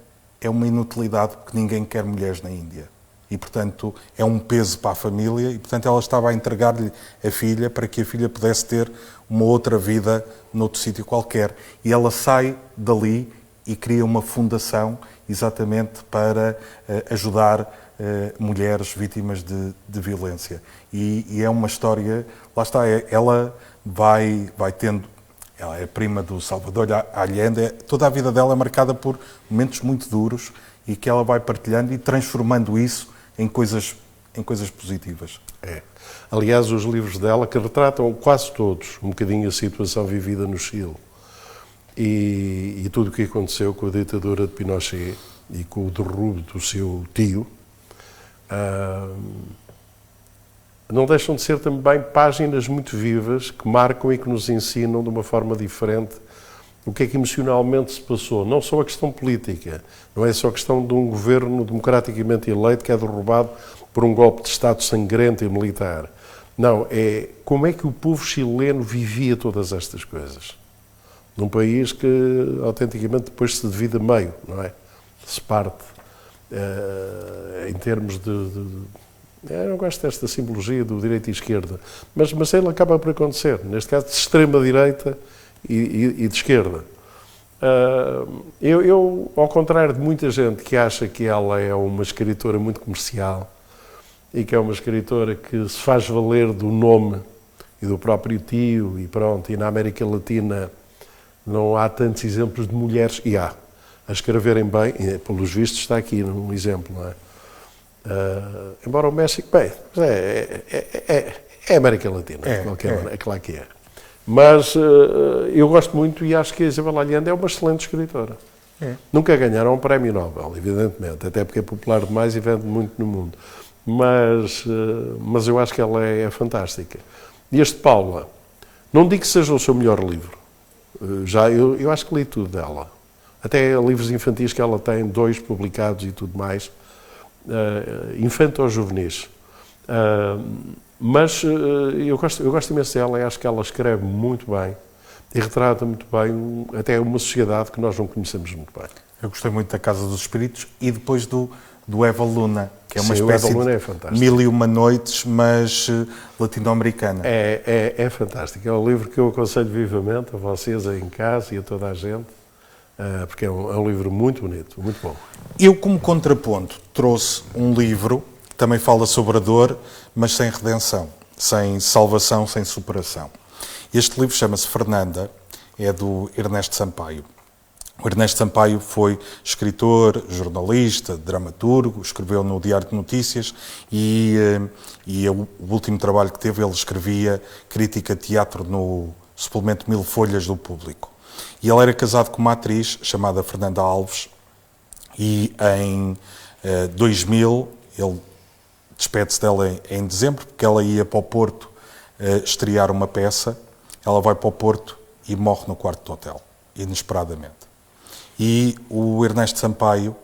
Speaker 2: é uma inutilidade, porque ninguém quer mulheres na Índia. E, portanto, é um peso para a família, e, portanto, ela estava a entregar-lhe a filha para que a filha pudesse ter uma outra vida noutro sítio qualquer. E ela sai dali e cria uma fundação exatamente para ajudar mulheres vítimas de violência. E é uma história, lá está, ela vai tendo, ela é prima do Salvador Allende, toda a vida dela é marcada por momentos muito duros e que ela vai partilhando e transformando isso em coisas positivas.
Speaker 1: Aliás, os livros dela, que retratam quase todos um bocadinho a situação vivida no Chile e tudo o que aconteceu com a ditadura de Pinochet e com o derrubo do seu tio, não deixam de ser também páginas muito vivas que marcam e que nos ensinam de uma forma diferente o que é que emocionalmente se passou. Não só a questão política, não é só a questão de um governo democraticamente eleito que é derrubado por um golpe de Estado sangrento e militar. Não, é como é que o povo chileno vivia todas estas coisas. Num país que, autenticamente, depois se divide a meio, não é? Se parte, em termos eu não gosto desta simbologia do direita e esquerda, mas ele acaba por acontecer, neste caso de extrema-direita e de esquerda. Eu, ao contrário de muita gente que acha que ela é uma escritora muito comercial e que é uma escritora que se faz valer do nome e do próprio tio e pronto, e na América Latina não há tantos exemplos de mulheres, e há, a escreverem bem, e pelos vistos está aqui um exemplo, não é? Embora o México, bem, é América Latina, de qualquer maneira, é claro que é. Mas eu gosto muito e acho que a Isabel Allende é uma excelente escritora. Nunca ganharam um prémio Nobel, evidentemente, até porque é popular demais e vende muito no mundo. Mas eu acho que ela é fantástica. E este Paula, não digo que seja o seu melhor livro, eu acho que li tudo dela. Até livros infantis que ela tem, 2 publicados e tudo mais, infanto-juvenis. Mas eu gosto imenso dela e acho que ela escreve muito bem e retrata muito bem até uma sociedade que nós não conhecemos muito bem.
Speaker 2: Eu gostei muito da Casa dos Espíritos e depois do Eva Luna, que é uma
Speaker 1: Sim,
Speaker 2: espécie
Speaker 1: de
Speaker 2: Mil e Uma Noites, mas latino-americana.
Speaker 1: É fantástico. É um livro que eu aconselho vivamente a vocês aí em casa e a toda a gente, porque é um livro muito bonito, muito bom.
Speaker 2: Eu, como contraponto, trouxe um livro que também fala sobre a dor, mas sem redenção, sem salvação, sem superação. Este livro chama-se Fernanda, é do Ernesto Sampaio. O Ernesto Sampaio foi escritor, jornalista, dramaturgo, escreveu no Diário de Notícias e o último trabalho que teve, ele escrevia crítica de teatro no suplemento 1000 Folhas do Público. E ele era casado com uma atriz chamada Fernanda Alves e em 2000 ele despede-se dela em dezembro, porque ela ia para o Porto estrear uma peça, ela vai para o Porto e morre no quarto de hotel, inesperadamente. E o Ernesto Sampaio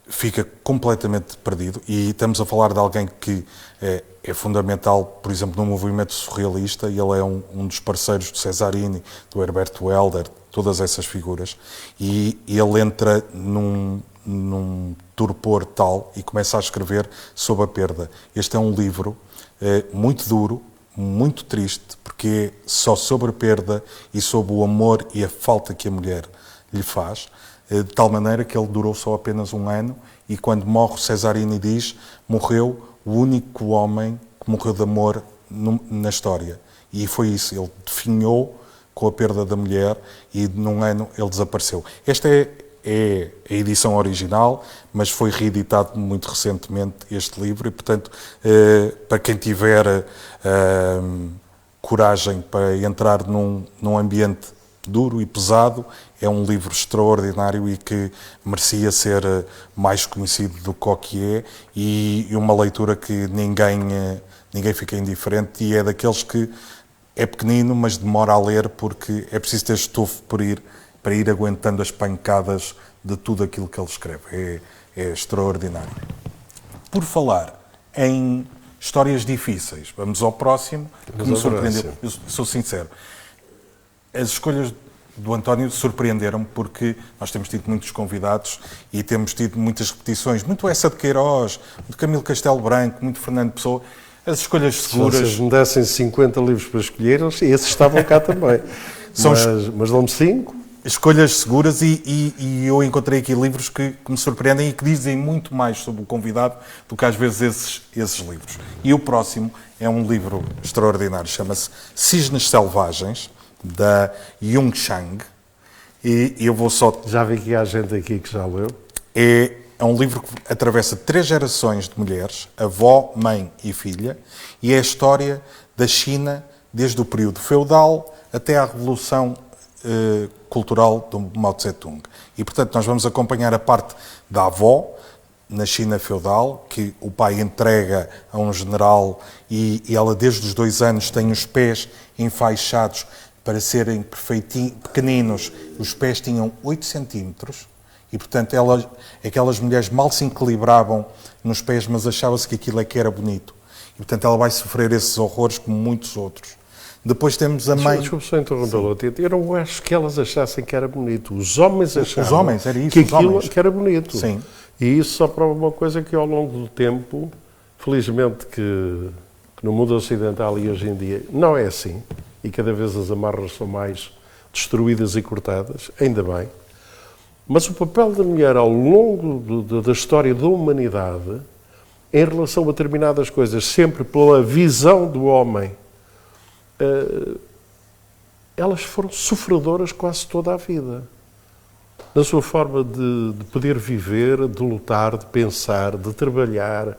Speaker 2: fica completamente perdido, e estamos a falar de alguém que é fundamental, por exemplo, no movimento surrealista, e ele é um dos parceiros do Cesarini, do Herbert Welder, todas essas figuras, e ele entra num torpor tal e começa a escrever sobre a perda. Este é um livro muito duro, muito triste, porque é só sobre a perda e sobre o amor e a falta que a mulher lhe faz, de tal maneira que ele durou só apenas 1 ano, e quando morre, Cesarini diz, morreu o único homem que morreu de amor na história. E foi isso, ele definhou com a perda da mulher e num ano ele desapareceu. Esta é a edição original, mas foi reeditado muito recentemente este livro e, portanto, para quem tiver coragem para entrar num ambiente duro e pesado, é um livro extraordinário e que merecia ser mais conhecido do que é, e uma leitura que ninguém fica indiferente, e é daqueles que é pequenino, mas demora a ler, porque é preciso ter estofo para ir aguentando as pancadas de tudo aquilo que ele escreve. É extraordinário. Por falar em histórias difíceis, vamos ao próximo, que me surpreendeu. Eu sou sincero. As escolhas do António surpreenderam-me, porque nós temos tido muitos convidados e temos tido muitas repetições, muito Essa de Queiroz, muito Camilo Castelo Branco, muito Fernando Pessoa. As escolhas seguras...
Speaker 1: Se vocês me dessem 50 livros para escolher, esses estavam cá também. Mas dão-me 5.
Speaker 2: Escolhas seguras, e eu encontrei aqui livros que me surpreendem e que dizem muito mais sobre o convidado do que às vezes esses livros. E o próximo é um livro extraordinário, chama-se Cisnes Selvagens, da Yung Chang, e eu vou só...
Speaker 1: Já vi que há gente aqui que já leu.
Speaker 2: É um livro que atravessa 3 gerações de mulheres, avó, mãe e filha, e é a história da China desde o período feudal até à Revolução Cultural do Mao Tse-tung. E, portanto, nós vamos acompanhar a parte da avó, na China feudal, que o pai entrega a um general e ela, desde os 2 anos, tem os pés enfaixados para serem pequeninos, os pés tinham 8 centímetros e, portanto, aquelas mulheres mal se equilibravam nos pés, mas achava-se que aquilo é que era bonito. E, portanto, ela vai sofrer esses horrores como muitos outros. Depois temos a mãe...
Speaker 1: Desculpe só interrompê-lo. Eu não acho que elas achassem que era bonito. Os homens achavam
Speaker 2: os homens, era isso,
Speaker 1: que
Speaker 2: os
Speaker 1: aquilo
Speaker 2: homens.
Speaker 1: que era bonito.
Speaker 2: Sim.
Speaker 1: E isso só prova uma coisa que ao longo do tempo, felizmente que no mundo ocidental e hoje em dia não é assim. E cada vez as amarras são mais destruídas e cortadas, ainda bem. Mas o papel da mulher ao longo da história da humanidade, em relação a determinadas coisas, sempre pela visão do homem, elas foram sofredoras quase toda a vida. Na sua forma de poder viver, de lutar, de pensar, de trabalhar,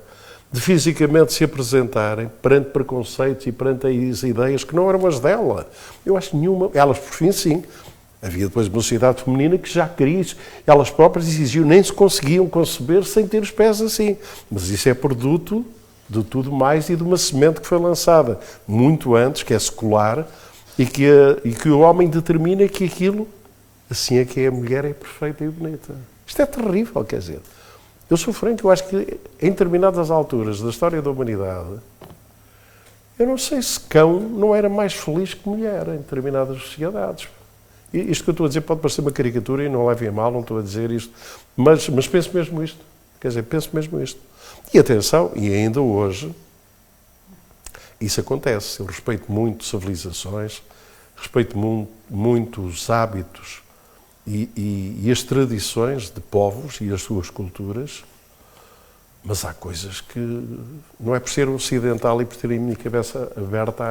Speaker 1: de fisicamente se apresentarem perante preconceitos e perante as ideias que não eram as dela. Eu acho que nenhuma... Elas, por fim, sim. Havia depois uma sociedade feminina que já queria isso. Elas próprias exigiam, nem se conseguiam conceber sem ter os pés assim. Mas isso é produto de tudo mais e de uma semente que foi lançada muito antes, que é secular, e que o homem determina que aquilo, assim é que é a mulher, é perfeita e bonita. Isto é terrível, quer dizer. Eu sou franco, eu acho que em determinadas alturas da história da humanidade, eu não sei se cão não era mais feliz que mulher em determinadas sociedades. E isto que eu estou a dizer pode parecer uma caricatura e não levem a mal, não estou a dizer isto, mas penso mesmo isto. Quer dizer, penso mesmo isto. E atenção, e ainda hoje, isso acontece. Eu respeito muito civilizações, respeito muito os hábitos e as tradições de povos e as suas culturas, mas há coisas que não é por ser ocidental e por ter a minha cabeça aberta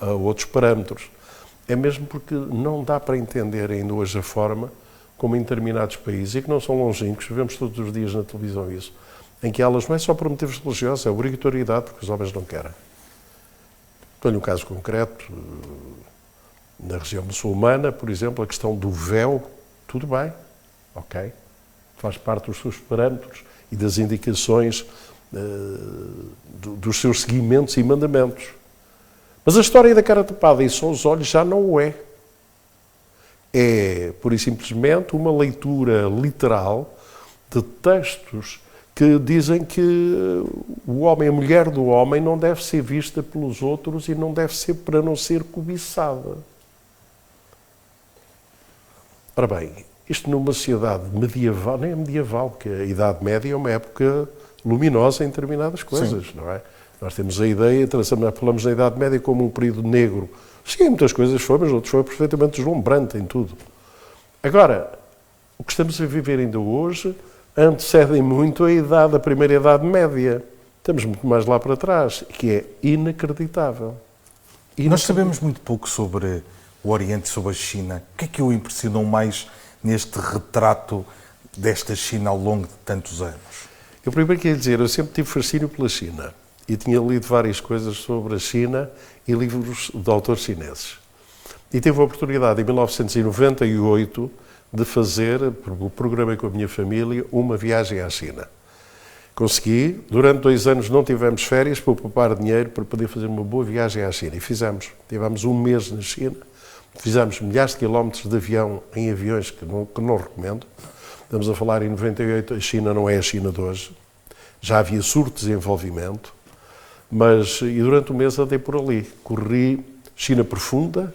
Speaker 1: a outros parâmetros. É mesmo porque não dá para entender ainda hoje a forma como em determinados países, e que não são longínquos, vemos todos os dias na televisão isso, em que elas não é só por motivos religiosos, é obrigatoriedade porque os homens não querem. Dou-lhe um caso concreto. Na região muçulmana, por exemplo, a questão do véu, tudo bem, ok? Faz parte dos seus parâmetros e das indicações dos seus seguimentos e mandamentos. Mas a história da cara tapada e só os olhos já não o é. É, pura e simplesmente, uma leitura literal de textos que dizem que o homem, a mulher do homem, não deve ser vista pelos outros e não deve ser para não ser cobiçada. Ora bem, isto numa sociedade medieval, nem é medieval, porque a Idade Média é uma época luminosa em determinadas coisas, sim, não é? Nós temos a ideia, falamos da Idade Média como um período negro. Sim, muitas coisas foi, mas outras foi perfeitamente deslumbrante em tudo. Agora, o que estamos a viver ainda hoje antecedem muito a primeira Idade Média. Estamos muito mais lá para trás, que é inacreditável.
Speaker 2: Nós sabemos muito pouco sobre o Oriente, sobre a China. O que é que o impressionou mais neste retrato desta China ao longo de tantos anos?
Speaker 1: Eu primeiro queria dizer, eu sempre tive fascínio pela China e tinha lido várias coisas sobre a China e livros de autores chineses. E tive a oportunidade, em 1998, de fazer, programei com a minha família, uma viagem à China. Consegui, durante 2 anos não tivemos férias para poupar dinheiro para poder fazer uma boa viagem à China. E fizemos. Tivemos 1 mês na China, fizemos milhares de quilómetros de avião em aviões que não recomendo. Estamos a falar em 98, a China não é a China de hoje. Já havia subdesenvolvimento, mas e durante o mês andei por ali. Corri China profunda,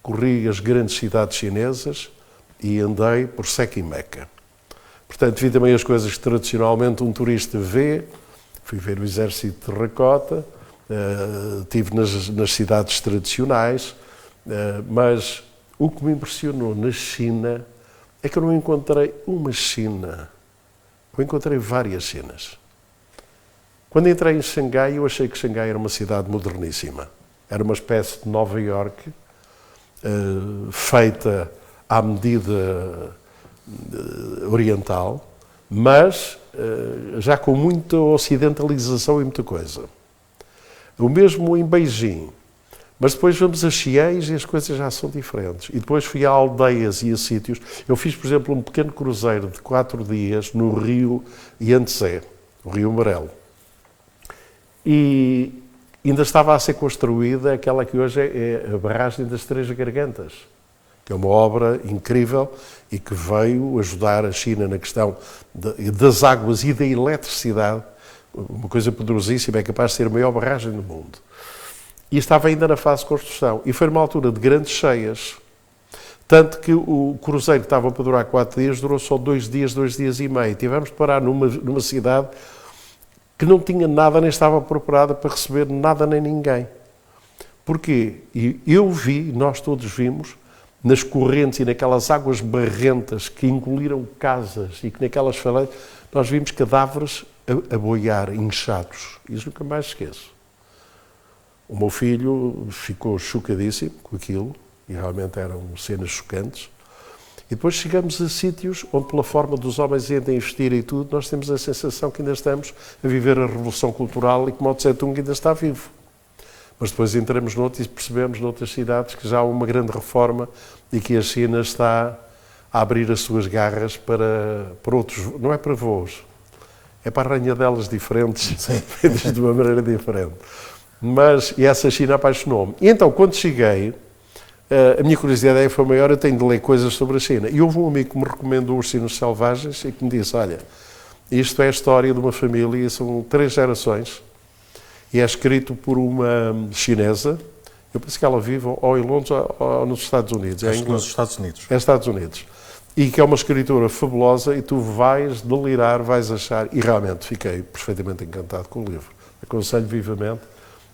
Speaker 1: corri as grandes cidades chinesas e andei por Seca e Meca. Portanto, vi também as coisas que tradicionalmente um turista vê. Fui ver o exército de terracota, estive nas cidades tradicionais, mas o que me impressionou na China é que eu não encontrei uma China, eu encontrei várias Chinas. Quando entrei em Xangai, eu achei que Xangai era uma cidade moderníssima. Era uma espécie de Nova Iorque, feita à medida oriental, mas já com muita ocidentalização e muita coisa. O mesmo em Beijing. Mas depois vamos a Xi'an e as coisas já são diferentes. E depois fui a aldeias e a sítios. Eu fiz, por exemplo, um pequeno cruzeiro de 4 dias no rio Yangtze, o Rio Amarelo. E ainda estava a ser construída aquela que hoje é a barragem das Três Gargantas, que é uma obra incrível e que veio ajudar a China na questão das águas e da eletricidade, uma coisa poderosíssima, é capaz de ser a maior barragem do mundo. E estava ainda na fase de construção. E foi numa altura de grandes cheias, tanto que o cruzeiro que estava para durar 4 dias, durou só 2 dias e meio. Tivemos de parar numa cidade que não tinha nada, nem estava preparada para receber nada nem ninguém. Porquê? E eu vi, nós todos vimos, nas correntes e naquelas águas barrentas que engoliram casas e que naquelas falésias, nós vimos cadáveres a boiar, inchados. Isso nunca mais esqueço. O meu filho ficou chocadíssimo com aquilo, e realmente eram cenas chocantes. E depois chegamos a sítios onde, pela forma dos homens irem investir e tudo, nós temos a sensação que ainda estamos a viver a Revolução Cultural e que Mao Tse-tung ainda está vivo. Mas depois entramos noutros e percebemos noutras cidades que já há uma grande reforma e que a China está a abrir as suas garras para outros, não é para voos, é para arranhadelas diferentes, feitas de uma maneira diferente. Mas e essa China apaixonou-me. E então, quando cheguei, a minha curiosidade foi maior, eu tenho de ler coisas sobre a China. E houve um amigo que me recomendou Os Sinos Selvagens e que me disse, olha, isto é a história de uma família, são 3 gerações, e é escrito por uma chinesa, eu penso que ela vive ou em Londres ou nos Estados Unidos.
Speaker 2: Acho que nos Estados Unidos.
Speaker 1: É Estados Unidos. E que é uma escritora fabulosa e tu vais delirar, vais achar, e realmente fiquei perfeitamente encantado com o livro. Aconselho vivamente.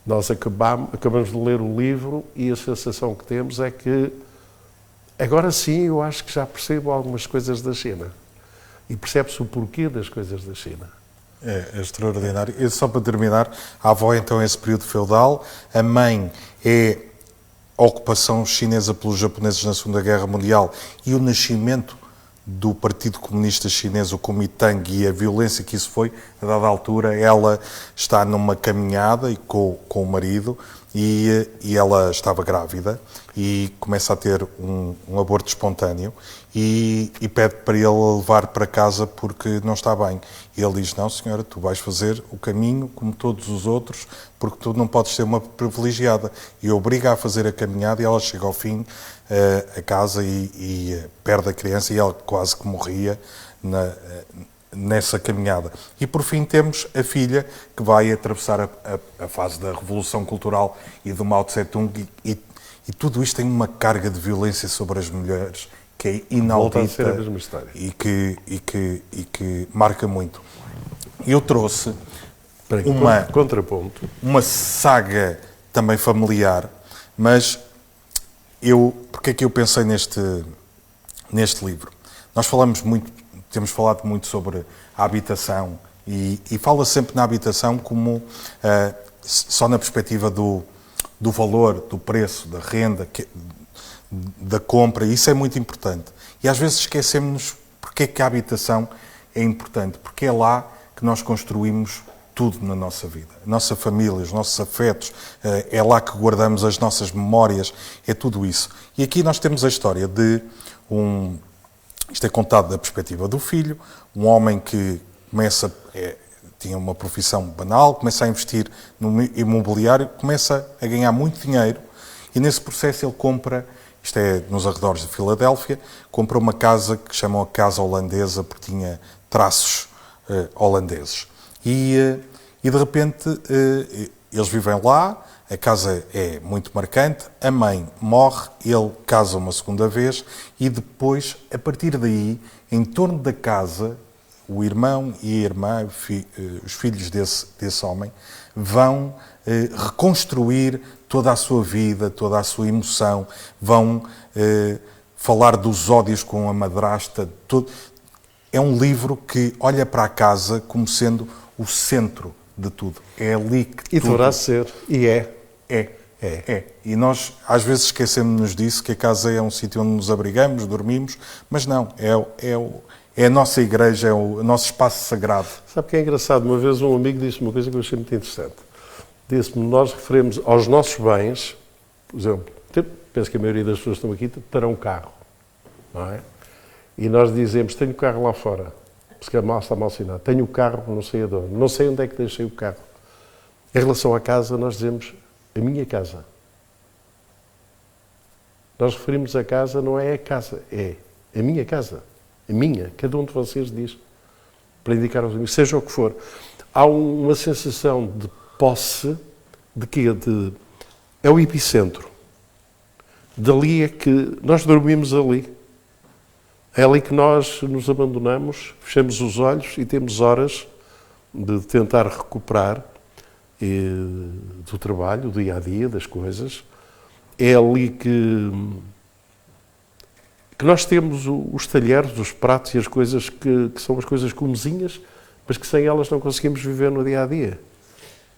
Speaker 1: Nós acabamos de ler o livro e a sensação que temos é que, agora sim, eu acho que já percebo algumas coisas da China. E percebe-se o porquê das coisas da China.
Speaker 2: É extraordinário. E só para terminar, a avó então é esse período feudal, a mãe é a ocupação chinesa pelos japoneses na Segunda Guerra Mundial e o nascimento do Partido Comunista Chinês, o Kuomintang, e a violência que isso foi. A dada altura, ela está numa caminhada e com o marido e ela estava grávida e começa a ter um aborto espontâneo e pede para ele a levar para casa porque não está bem. E ele diz, não senhora, tu vais fazer o caminho como todos os outros porque tu não podes ser uma privilegiada. E obriga a fazer a caminhada e ela chega ao fim a casa e perde a criança e ela quase que morria nessa caminhada. E por fim temos a filha que vai atravessar a fase da Revolução Cultural e do Mao Tse-tung e tudo isto tem uma carga de violência sobre as mulheres que é inaudita.
Speaker 1: Volta a ser a mesma história.
Speaker 2: E que marca muito. Eu trouxe
Speaker 1: contraponto.
Speaker 2: Uma saga também familiar, mas porque é que eu pensei neste livro? Nós temos falado muito sobre a habitação e fala sempre na habitação como só na perspectiva do valor, do preço, da renda, da compra, e isso é muito importante. E às vezes esquecemos porque é que a habitação é importante, porque é lá que nós construímos tudo na nossa vida. A nossa família, os nossos afetos, é lá que guardamos as nossas memórias, é tudo isso. E aqui nós temos a história de isto é contado da perspectiva do filho, um homem que tinha uma profissão banal, começa a investir no imobiliário, começa a ganhar muito dinheiro e nesse processo ele compra, isto é nos arredores de Filadélfia, compra uma casa que chamam a Casa Holandesa porque tinha traços holandeses. E de repente eles vivem lá, a casa é muito marcante, a mãe morre, ele casa uma segunda vez e depois, a partir daí, em torno da casa, o irmão e a irmã, os filhos desse homem, vão reconstruir toda a sua vida, toda a sua emoção, vão falar dos ódios com a madrasta. É um livro que olha para a casa como sendo o centro de tudo. É ali que
Speaker 1: tudo... E deverá ser. E é.
Speaker 2: É. E nós, às vezes, esquecemos-nos disso, que a casa é um sítio onde nos abrigamos, dormimos, mas não. É a nossa igreja, é o nosso espaço sagrado.
Speaker 1: Sabe o que é engraçado? Uma vez um amigo disse uma coisa que eu achei muito interessante. Disse-me, nós referimos aos nossos bens, por exemplo, penso que a maioria das pessoas que estão aqui terão um carro, não é? E nós dizemos, tenho o carro lá fora, porque está mal assinado, tenho o carro, não sei onde é que deixei o carro. Em relação à casa, nós dizemos a minha casa. Nós referimos a casa, não é a casa, é a minha casa. A minha, cada um de vocês diz, para indicar aos amigos, seja o que for. Há uma sensação de posse, de quê? É o epicentro. Dali é que nós dormimos ali. É ali que nós nos abandonamos, fechamos os olhos e temos horas de tentar recuperar do trabalho, do dia-a-dia, das coisas. É ali que nós temos os talheres, os pratos e as coisas que são as coisas comezinhas, mas que sem elas não conseguimos viver no dia-a-dia.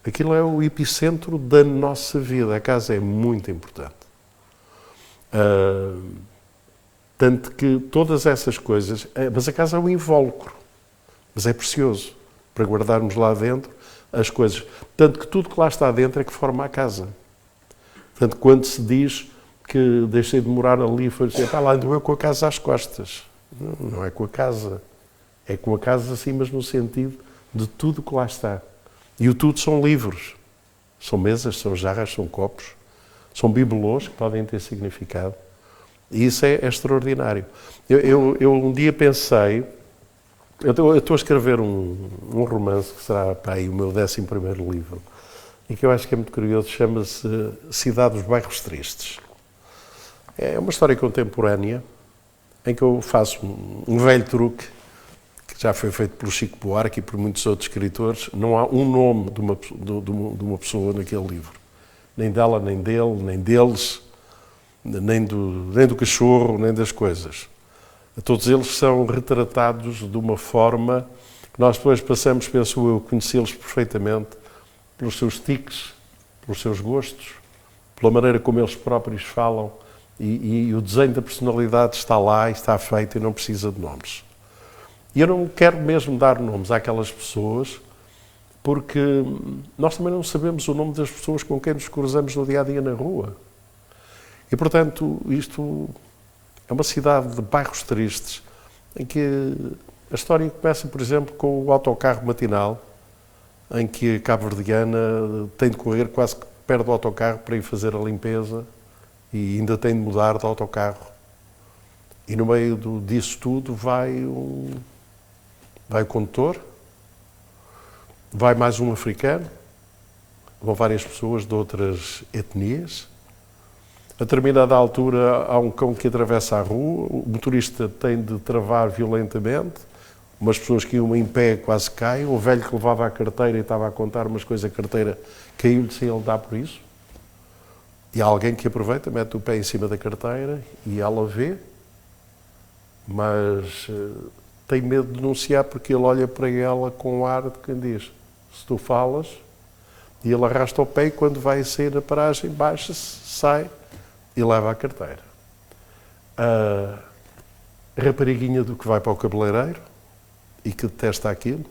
Speaker 1: Aquilo é o epicentro da nossa vida. A casa é muito importante. Tanto que todas essas coisas... Mas a casa é um invólucro. Mas é precioso para guardarmos lá dentro as coisas. Tanto que tudo que lá está dentro é que forma a casa. Portanto, quando se diz que deixei de morar ali, foi dizer, lá ando eu com a casa às costas. Não é com a casa. É com a casa assim, mas no sentido de tudo que lá está. E o tudo são livros. São mesas, são jarras, são copos, são bibelôs que podem ter significado. E isso é extraordinário. Eu um dia pensei, eu estou a escrever um romance que será para aí o meu 11º livro, e que eu acho que é muito curioso, chama-se Cidade dos Bairros Tristes. É uma história contemporânea em que eu faço um velho truque que já foi feito pelo Chico Buarque e por muitos outros escritores. Não há um nome de uma pessoa naquele livro. Nem dela, nem dele, nem deles, nem do cachorro, nem das coisas. Todos eles são retratados de uma forma que nós depois passamos, penso eu, conhecê-los perfeitamente pelos seus tiques, pelos seus gostos, pela maneira como eles próprios falam, e o desenho da personalidade está lá e está feito e não precisa de nomes. E eu não quero mesmo dar nomes àquelas pessoas, porque nós também não sabemos o nome das pessoas com quem nos cruzamos no dia-a-dia na rua. E, portanto, isto é uma cidade de bairros tristes, em que a história começa, por exemplo, com o autocarro matinal, em que a cabo-verdiana tem de correr quase que perto do autocarro para ir fazer a limpeza e ainda tem de mudar de autocarro. E no meio disso tudo vai o condutor, vai mais um africano, vão várias pessoas de outras etnias. A determinada altura há um cão que atravessa a rua, o motorista tem de travar violentamente, umas pessoas que iam em pé quase caem, o velho que levava a carteira e estava a contar umas coisas, a carteira caiu-lhe sem ele dar por isso. E há alguém que aproveita, mete o pé em cima da carteira e ela vê, mas tem medo de denunciar porque ele olha para ela com o ar de quem diz, se tu falas, e ele arrasta o pé e quando vai sair na paragem, baixa-se, sai e leva a carteira. A rapariguinha do que vai para o cabeleireiro e que detesta aquilo,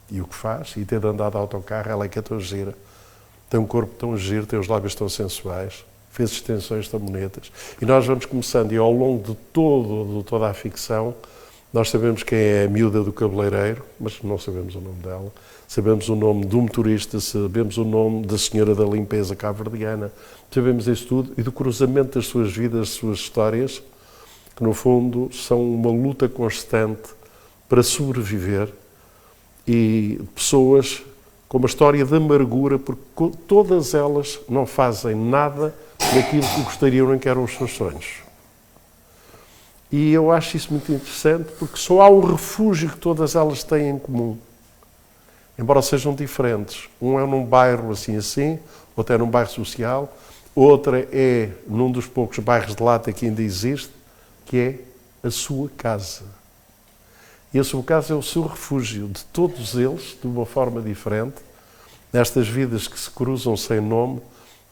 Speaker 1: e o que faz, e tendo andado de autocarro, ela é que é tão gira. Tem um corpo tão giro, tem os lábios tão sensuais, fez extensões tão bonitas. E nós vamos começando, e ao longo de toda a ficção, nós sabemos quem é a miúda do cabeleireiro, mas não sabemos o nome dela. Sabemos o nome do motorista, sabemos o nome da senhora da limpeza cabo-verdiana, sabemos isso tudo, e do cruzamento das suas vidas, das suas histórias, que no fundo são uma luta constante para sobreviver, e pessoas com uma história de amargura, porque todas elas não fazem nada daquilo que gostariam nem que eram os seus sonhos. E eu acho isso muito interessante, porque só há um refúgio que todas elas têm em comum. Embora sejam diferentes. Um é num bairro assim, outro é num bairro social, outra é num dos poucos bairros de lata que ainda existe, que é a sua casa. E a sua casa é o seu refúgio de todos eles, de uma forma diferente, nestas vidas que se cruzam sem nome,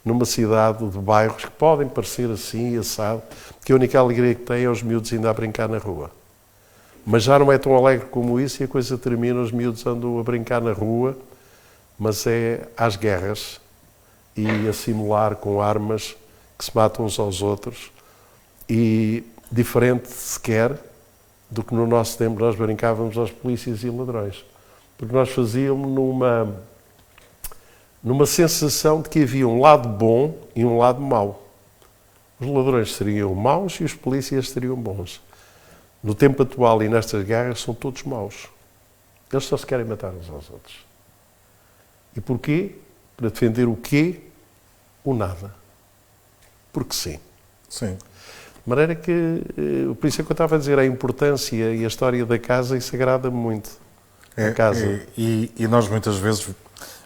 Speaker 1: numa cidade de bairros que podem parecer assim, assado, que a única alegria que têm é os miúdos ainda a brincar na rua. Mas já não é tão alegre como isso e a coisa termina, os miúdos andam a brincar na rua, mas é às guerras e a simular com armas que se matam uns aos outros, e diferente sequer do que no nosso tempo nós brincávamos aos polícias e ladrões. Porque nós fazíamos numa sensação de que havia um lado bom e um lado mau. Os ladrões seriam maus e os polícias seriam bons. No tempo atual e nestas guerras são todos maus. Eles só se querem matar uns aos outros. E porquê? Para defender o quê? O nada. Porque sim.
Speaker 2: Sim.
Speaker 1: De maneira que, por isso é que eu estava a dizer, a importância e a história da casa, isso agrada-me muito. A casa.
Speaker 2: E nós muitas vezes...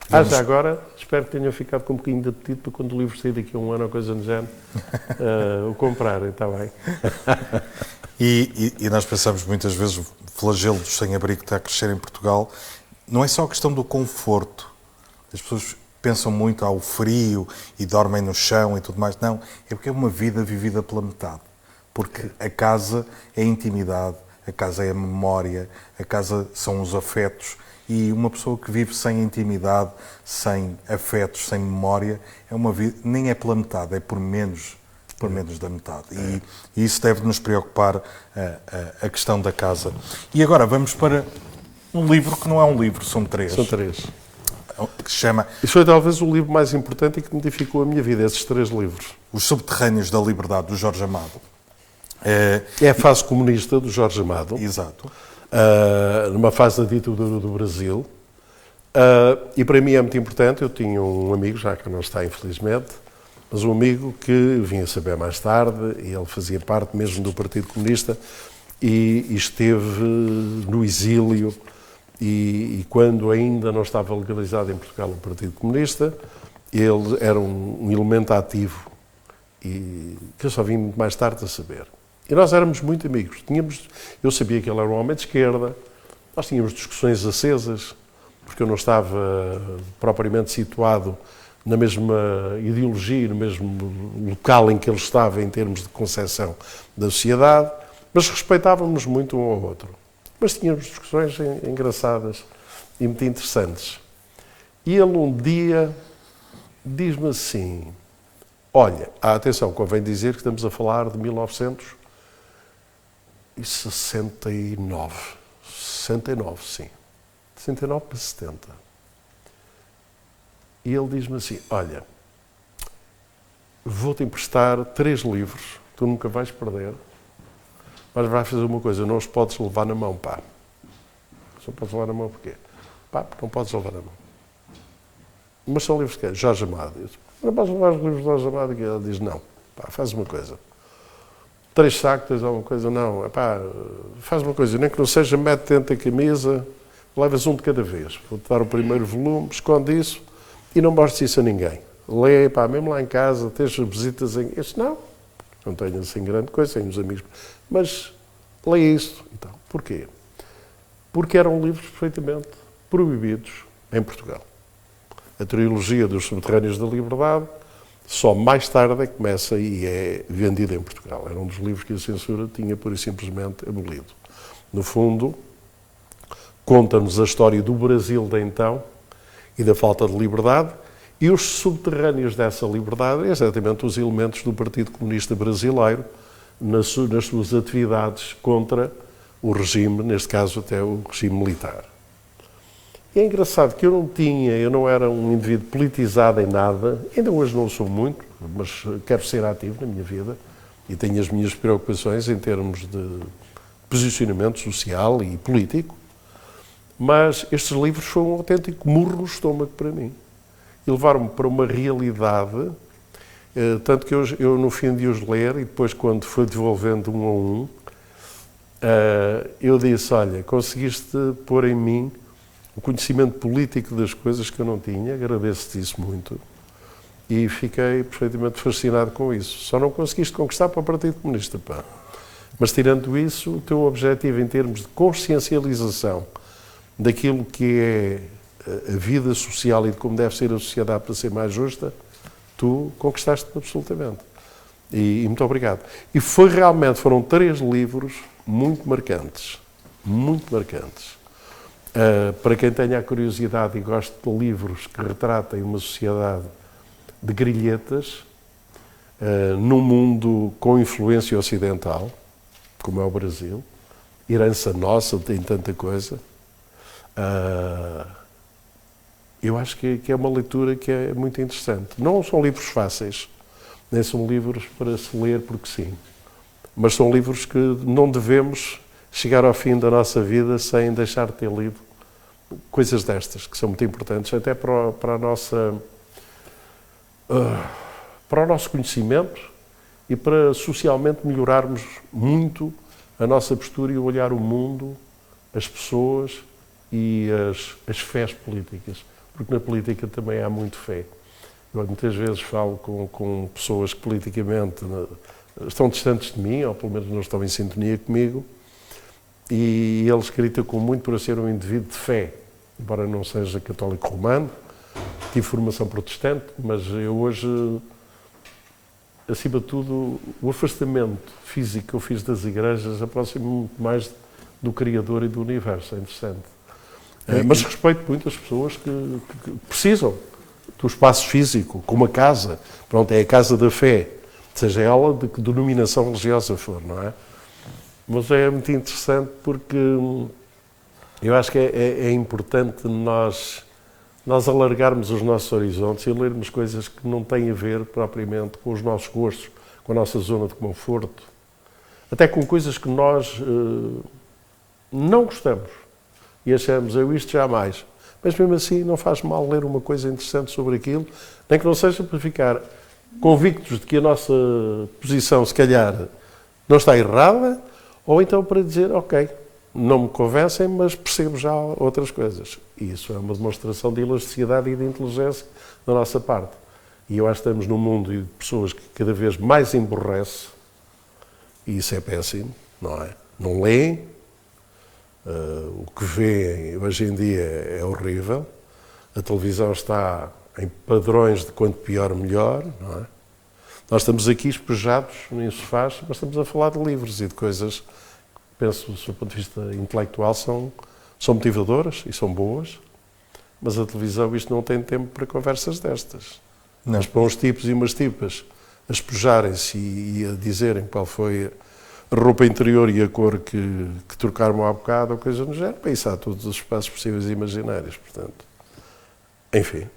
Speaker 1: Já agora, espero que tenham ficado com um bocadinho de apetite para quando o livro sair daqui a um ano ou coisa do género, o comprarem, está bem?
Speaker 2: E nós pensamos muitas vezes, o flagelo dos sem-abrigo que está a crescer em Portugal, não é só a questão do conforto. As pessoas pensam muito ao frio e dormem no chão e tudo mais. Não, é porque é uma vida vivida pela metade. Porque a casa é a intimidade, a casa é a memória, a casa são os afetos. E uma pessoa que vive sem intimidade, sem afetos, sem memória, é uma vida, nem é pela metade, é por menos da metade. E isso deve nos preocupar, a questão da casa. E agora vamos para um livro que não é um livro, são três.
Speaker 1: São três.
Speaker 2: Que se chama...
Speaker 1: Isso foi talvez o livro mais importante e que modificou a minha vida, esses três livros.
Speaker 2: Os Subterrâneos da Liberdade, do Jorge Amado.
Speaker 1: É a fase comunista do Jorge Amado.
Speaker 2: Exato.
Speaker 1: Numa fase da ditadura do Brasil. E para mim é muito importante, eu tinha um amigo, já que não está infelizmente, mas um amigo que vinha saber mais tarde, e ele fazia parte mesmo do Partido Comunista, e esteve no exílio, e quando ainda não estava legalizado em Portugal o Partido Comunista, ele era um elemento ativo, e que eu só vim muito mais tarde a saber. E nós éramos muito amigos. Eu sabia que ele era um homem de esquerda, nós tínhamos discussões acesas, porque eu não estava propriamente situado na mesma ideologia, no mesmo local em que ele estava em termos de concepção da sociedade, mas respeitávamos muito um ao outro. Mas tínhamos discussões engraçadas e muito interessantes. E ele um dia diz-me assim, olha, atenção, convém dizer que estamos a falar de 1969. 69, sim. 69 para 70. E ele diz-me assim, olha, vou-te emprestar 3 livros, tu nunca vais perder, mas vais fazer uma coisa, não os podes levar na mão, pá. Só podes levar na mão porquê? Pá, não podes levar na mão. Mas são livros de quê? Jorge Amado. Eu disse, não podes levar os livros de Jorge Amado? E ele diz, não, pá, faz uma coisa. 3 sacos, alguma coisa, não, pá, faz uma coisa, nem que não seja, mete dentro da camisa, levas um de cada vez. Vou-te dar o primeiro volume, esconde isso e não mostres isso a ninguém. Lê, pá, mesmo lá em casa, tens visitas em... Eu disse, não tenho assim grande coisa, tenho uns amigos, mas lê isto. Então, porquê? Porque eram livros perfeitamente proibidos em Portugal. A trilogia dos Subterrâneos da Liberdade só mais tarde é que começa e é vendida em Portugal. Era um dos livros que a censura tinha pura e simplesmente abolido. No fundo, conta-nos a história do Brasil de então e da falta de liberdade, e os subterrâneos dessa liberdade é exatamente os elementos do Partido Comunista Brasileiro nas suas atividades contra o regime, neste caso até o regime militar. E é engraçado que eu não era um indivíduo politizado em nada, ainda hoje não sou muito, mas quero ser ativo na minha vida e tenho as minhas preocupações em termos de posicionamento social e político, mas estes livros foram um autêntico murro no estômago para mim. E levaram-me para uma realidade, tanto que eu no fim de os ler, e depois quando fui desenvolvendo um a um, eu disse, olha, conseguiste pôr em mim o conhecimento político das coisas que eu não tinha, agradeço-te isso muito, e fiquei perfeitamente fascinado com isso. Só não conseguiste conquistar para o Partido Comunista, pá. Mas tirando isso, o teu objetivo em termos de consciencialização daquilo que é a vida social e de como deve ser a sociedade para ser mais justa, tu conquistaste-me absolutamente. E muito obrigado. E foram 3 livros muito marcantes. Muito marcantes. Para quem tenha a curiosidade e goste de livros que retratem uma sociedade de grilhetas, num mundo com influência ocidental, como é o Brasil, herança nossa, tem tanta coisa, eu acho que é uma leitura que é muito interessante. Não são livros fáceis, nem são livros para se ler porque sim, mas são livros que não devemos chegar ao fim da nossa vida sem deixar de ter lido coisas destas, que são muito importantes até para o nosso conhecimento e para socialmente melhorarmos muito a nossa postura e o olhar o mundo, as pessoas e as fés políticas, porque na política também há muito fé. Eu muitas vezes falo com pessoas que politicamente estão distantes de mim, ou pelo menos não estão em sintonia comigo, e eles criticam muito por eu ser um indivíduo de fé, embora não seja católico romano, tive formação protestante, mas eu hoje, acima de tudo, o afastamento físico que eu fiz das igrejas aproxima-me muito mais do Criador e do Universo, é interessante. Mas respeito muito as pessoas que precisam do espaço físico, como a casa. Pronto, é a casa da fé, seja ela de que denominação religiosa for, não é? Mas é muito interessante porque eu acho que é importante nós alargarmos os nossos horizontes e lermos coisas que não têm a ver propriamente com os nossos gostos, com a nossa zona de conforto, até com coisas que nós não gostamos e achamos, eu isto jamais. Mas mesmo assim não faz mal ler uma coisa interessante sobre aquilo, nem que não seja para ficar convictos de que a nossa posição, se calhar, não está errada, ou então para dizer, ok, não me convencem, mas percebo já outras coisas. E isso é uma demonstração de elasticidade e de inteligência da nossa parte. E eu acho que estamos num mundo de pessoas que cada vez mais emborrece, e isso é péssimo, não é? Não leem, o que vêem hoje em dia é horrível, a televisão está em padrões de quanto pior, melhor, não é? Nós estamos aqui espejados em sofás, mas estamos a falar de livros e de coisas que, penso, do seu ponto de vista intelectual, são motivadoras e são boas, mas a televisão, isto não tem tempo para conversas destas.
Speaker 2: Não.
Speaker 1: Mas para uns tipos e umas tipas a espejarem-se e a dizerem qual foi a roupa interior e a cor que trocaram há bocado, ou coisa no género, para isso há todos os espaços possíveis e imaginários, portanto. Enfim.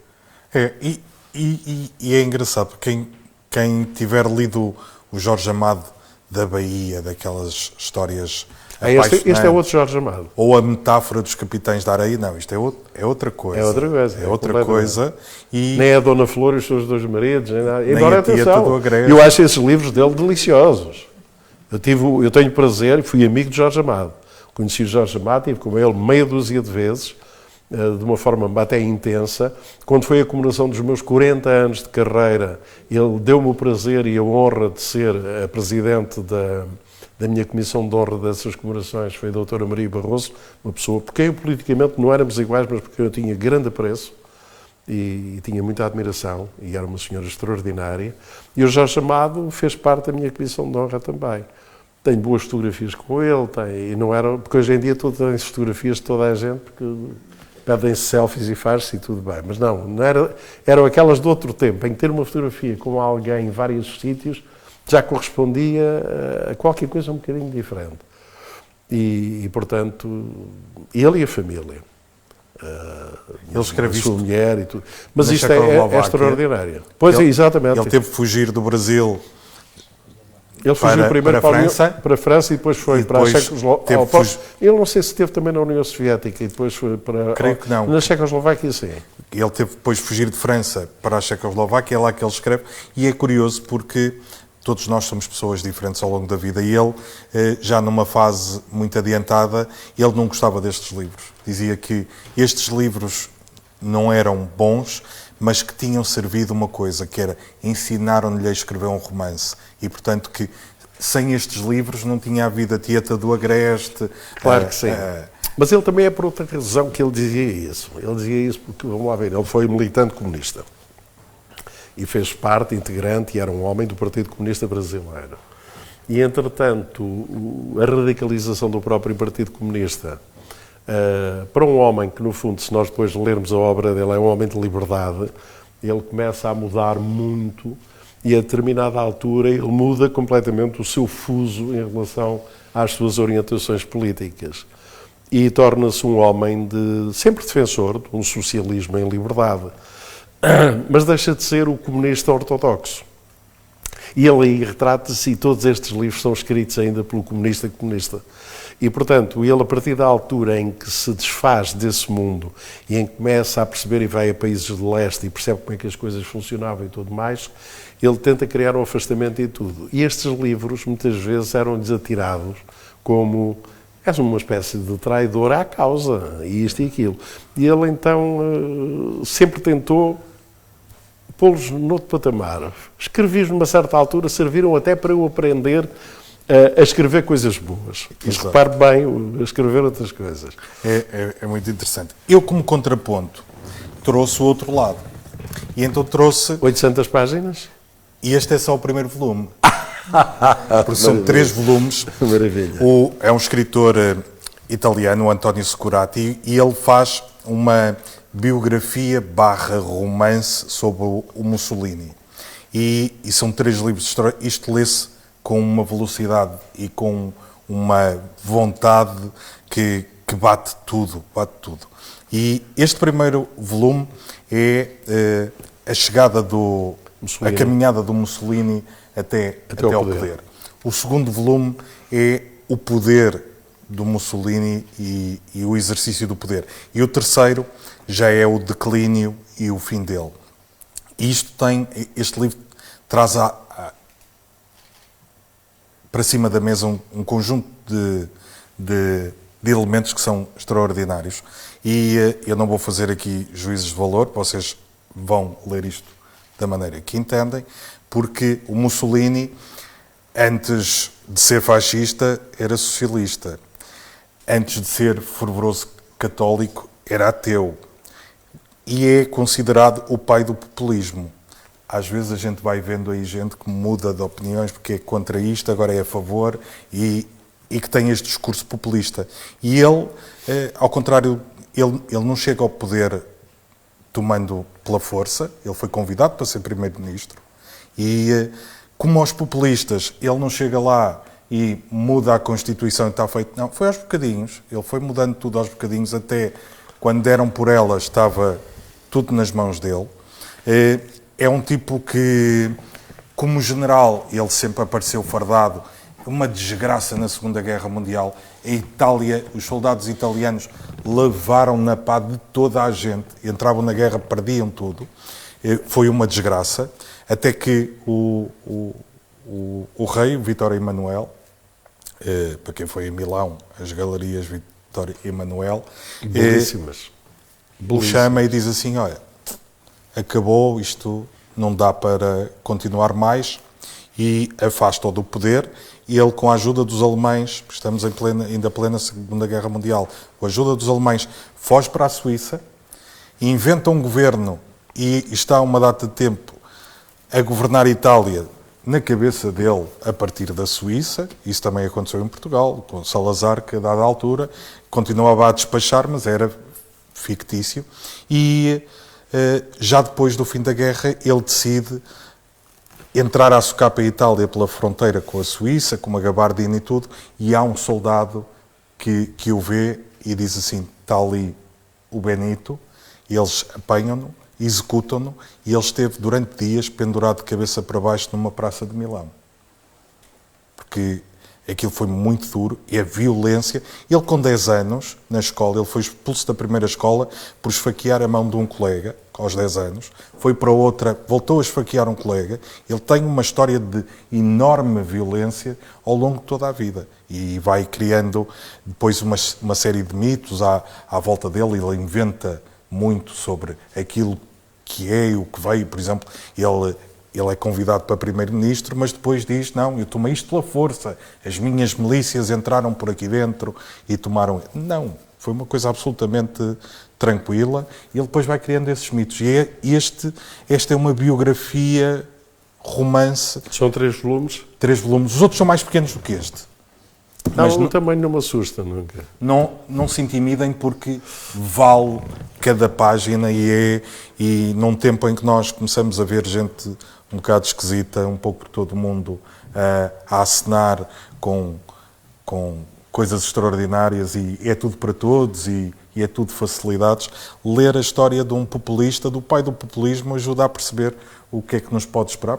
Speaker 2: E é engraçado, quem tiver lido o Jorge Amado da Bahia, daquelas histórias
Speaker 1: Este é outro Jorge Amado.
Speaker 2: ou a metáfora dos capitães da areia, não, isto é outra coisa.
Speaker 1: É outra coisa.
Speaker 2: É outra coisa. E
Speaker 1: nem a Dona Flor e os seus dois maridos, nem nada.
Speaker 2: Nem
Speaker 1: Embora,
Speaker 2: a Tieta
Speaker 1: atenção,
Speaker 2: do Agreste.
Speaker 1: eu acho esses livros dele deliciosos. Eu tenho prazer, e fui amigo de Jorge Amado. Conheci o Jorge Amado, estive com ele meia dúzia de vezes, de uma forma até intensa. Quando foi a comemoração dos meus 40 anos de carreira, ele deu-me o prazer e a honra de ser a presidente da minha comissão de honra dessas comemorações, foi a doutora Maria Barroso, uma pessoa por quem eu politicamente não éramos iguais, mas porque eu tinha grande apreço e tinha muita admiração, e era uma senhora extraordinária. E o Jorge Amado fez parte da minha comissão de honra também. Tenho boas fotografias com ele, e não era, porque hoje em dia têm fotografias de toda a gente, porque pedem-se selfies e faz-se e tudo bem, mas não eram aquelas de outro tempo, em que ter uma fotografia com alguém em vários sítios já correspondia a qualquer coisa um bocadinho diferente. E portanto, ele e a família,
Speaker 2: ele escreve
Speaker 1: a sua
Speaker 2: isto
Speaker 1: mulher e tudo. Mas
Speaker 2: na
Speaker 1: isto é extraordinário. Pois é, exatamente.
Speaker 2: Ele teve que fugir do Brasil.
Speaker 1: Ele fugiu primeiro para a França e depois foi para a Checoslováquia. Ele não sei se esteve também na União Soviética e depois foi para...
Speaker 2: Creio que não.
Speaker 1: Na Checoslováquia, sim.
Speaker 2: Ele teve depois de fugir de França para a Checoslováquia, é lá que ele escreve, e é curioso porque todos nós somos pessoas diferentes ao longo da vida, e ele, já numa fase muito adiantada, ele não gostava destes livros. Dizia que estes livros não eram bons, mas que tinham servido uma coisa, que era ensinaram-lhe a escrever um romance. E, portanto, que sem estes livros não tinha havido a Tieta do Agreste.
Speaker 1: Claro que sim. Mas ele também é por outra razão que ele dizia isso. Ele dizia isso porque, vamos lá ver, ele foi militante comunista. E fez parte integrante, e era um homem do Partido Comunista Brasileiro. E, entretanto, a radicalização do próprio Partido Comunista, para um homem que, no fundo, se nós depois lermos a obra dele, é um homem de liberdade, ele começa a mudar muito, e a determinada altura ele muda completamente o seu fuso em relação às suas orientações políticas. e torna-se um homem sempre defensor de um socialismo em liberdade, mas deixa de ser o comunista ortodoxo. E ele aí retrata-se, e todos estes livros são escritos ainda pelo comunista. E, portanto, ele, a partir da altura em que se desfaz desse mundo e em que começa a perceber e vai a países de leste e percebe como é que as coisas funcionavam e tudo mais, ele tenta criar um afastamento e tudo. E estes livros, muitas vezes, eram-lhes atirados como és uma espécie de traidor à causa, e isto e aquilo. E ele, então, sempre tentou pô-los noutro patamar. Escrevi-os numa certa altura, serviram até para eu aprender a escrever coisas boas. Mas repare bem, a escrever outras coisas.
Speaker 2: É muito interessante. Eu, como contraponto, trouxe o outro lado. E então trouxe...
Speaker 1: 800 páginas?
Speaker 2: E este é só o primeiro volume. Porque são 3 volumes.
Speaker 1: Maravilha.
Speaker 2: É um escritor italiano, o Antonio Securati, e ele faz uma biografia / romance sobre o Mussolini. E são 3 livros de história. Isto lê-se com uma velocidade e com uma vontade que bate tudo. E este primeiro volume é a chegada a caminhada do Mussolini até ao poder. O segundo volume é o poder do Mussolini e o exercício do poder. E o terceiro já é o declínio e o fim dele. E este livro traz para cima da mesa um conjunto de elementos que são extraordinários. E eu não vou fazer aqui juízes de valor, vocês vão ler isto da maneira que entendem, porque o Mussolini, antes de ser fascista, era socialista. Antes de ser fervoroso católico, era ateu. E é considerado o pai do populismo. Às vezes a gente vai vendo aí gente que muda de opiniões porque é contra isto, agora é a favor, e que tem este discurso populista. E ele, ao contrário, ele não chega ao poder tomando pela força, ele foi convidado para ser primeiro-ministro, e como aos populistas, ele não chega lá e muda a Constituição e está feito. Não, foi aos bocadinhos, ele foi mudando tudo aos bocadinhos, até quando deram por ela estava tudo nas mãos dele. É um tipo que, como general, ele sempre apareceu fardado. Uma desgraça na Segunda Guerra Mundial. A Itália, os soldados italianos levaram na pá de toda a gente. Entravam na guerra, perdiam tudo. Foi uma desgraça. Até que o rei, Vittorio Emanuele, para quem foi em Milão, as galerias Vittorio Emanuele,
Speaker 1: Belíssimas.
Speaker 2: o chama e diz assim, olha, acabou, isto não dá para continuar mais, e afasta-o do poder. E ele, com a ajuda dos alemães, estamos ainda plena Segunda Guerra Mundial, com a ajuda dos alemães, foge para a Suíça, inventa um governo e está uma data de tempo a governar a Itália na cabeça dele a partir da Suíça. Isso também aconteceu em Portugal, com Salazar, que a dada altura continuava a despachar, mas era fictício. E já depois do fim da guerra, ele decide entrar à socapa a Itália pela fronteira com a Suíça, com uma gabardina e tudo, e há um soldado que o vê e diz assim, está ali o Benito, e eles apanham-no, executam-no, e ele esteve durante dias pendurado de cabeça para baixo numa praça de Milão. Porque aquilo foi muito duro, e a violência. Ele, com 10 anos, na escola, ele foi expulso da primeira escola por esfaquear a mão de um colega, aos 10 anos, foi para outra, voltou a esfaquear um colega. Ele tem uma história de enorme violência ao longo de toda a vida, e vai criando depois uma série de mitos à volta dele. Ele inventa muito sobre aquilo que é e o que veio. Por exemplo, ele é convidado para primeiro-ministro, mas depois diz, não, eu tomei isto pela força, as minhas milícias entraram por aqui dentro e tomaram... Não, foi uma coisa absolutamente tranquila, e ele depois vai criando esses mitos. E esta é uma biografia, romance...
Speaker 1: São 3 volumes?
Speaker 2: 3 volumes. Os outros são mais pequenos do que este.
Speaker 1: Mas também não me assusta nunca.
Speaker 2: Não se intimidem, porque vale cada página, e num tempo em que nós começamos a ver gente um bocado esquisita, um pouco por todo o mundo, a acenar com coisas extraordinárias e é tudo para todos e é tudo facilidades. Ler a história de um populista, do pai do populismo, ajuda a perceber o que é que nos pode esperar.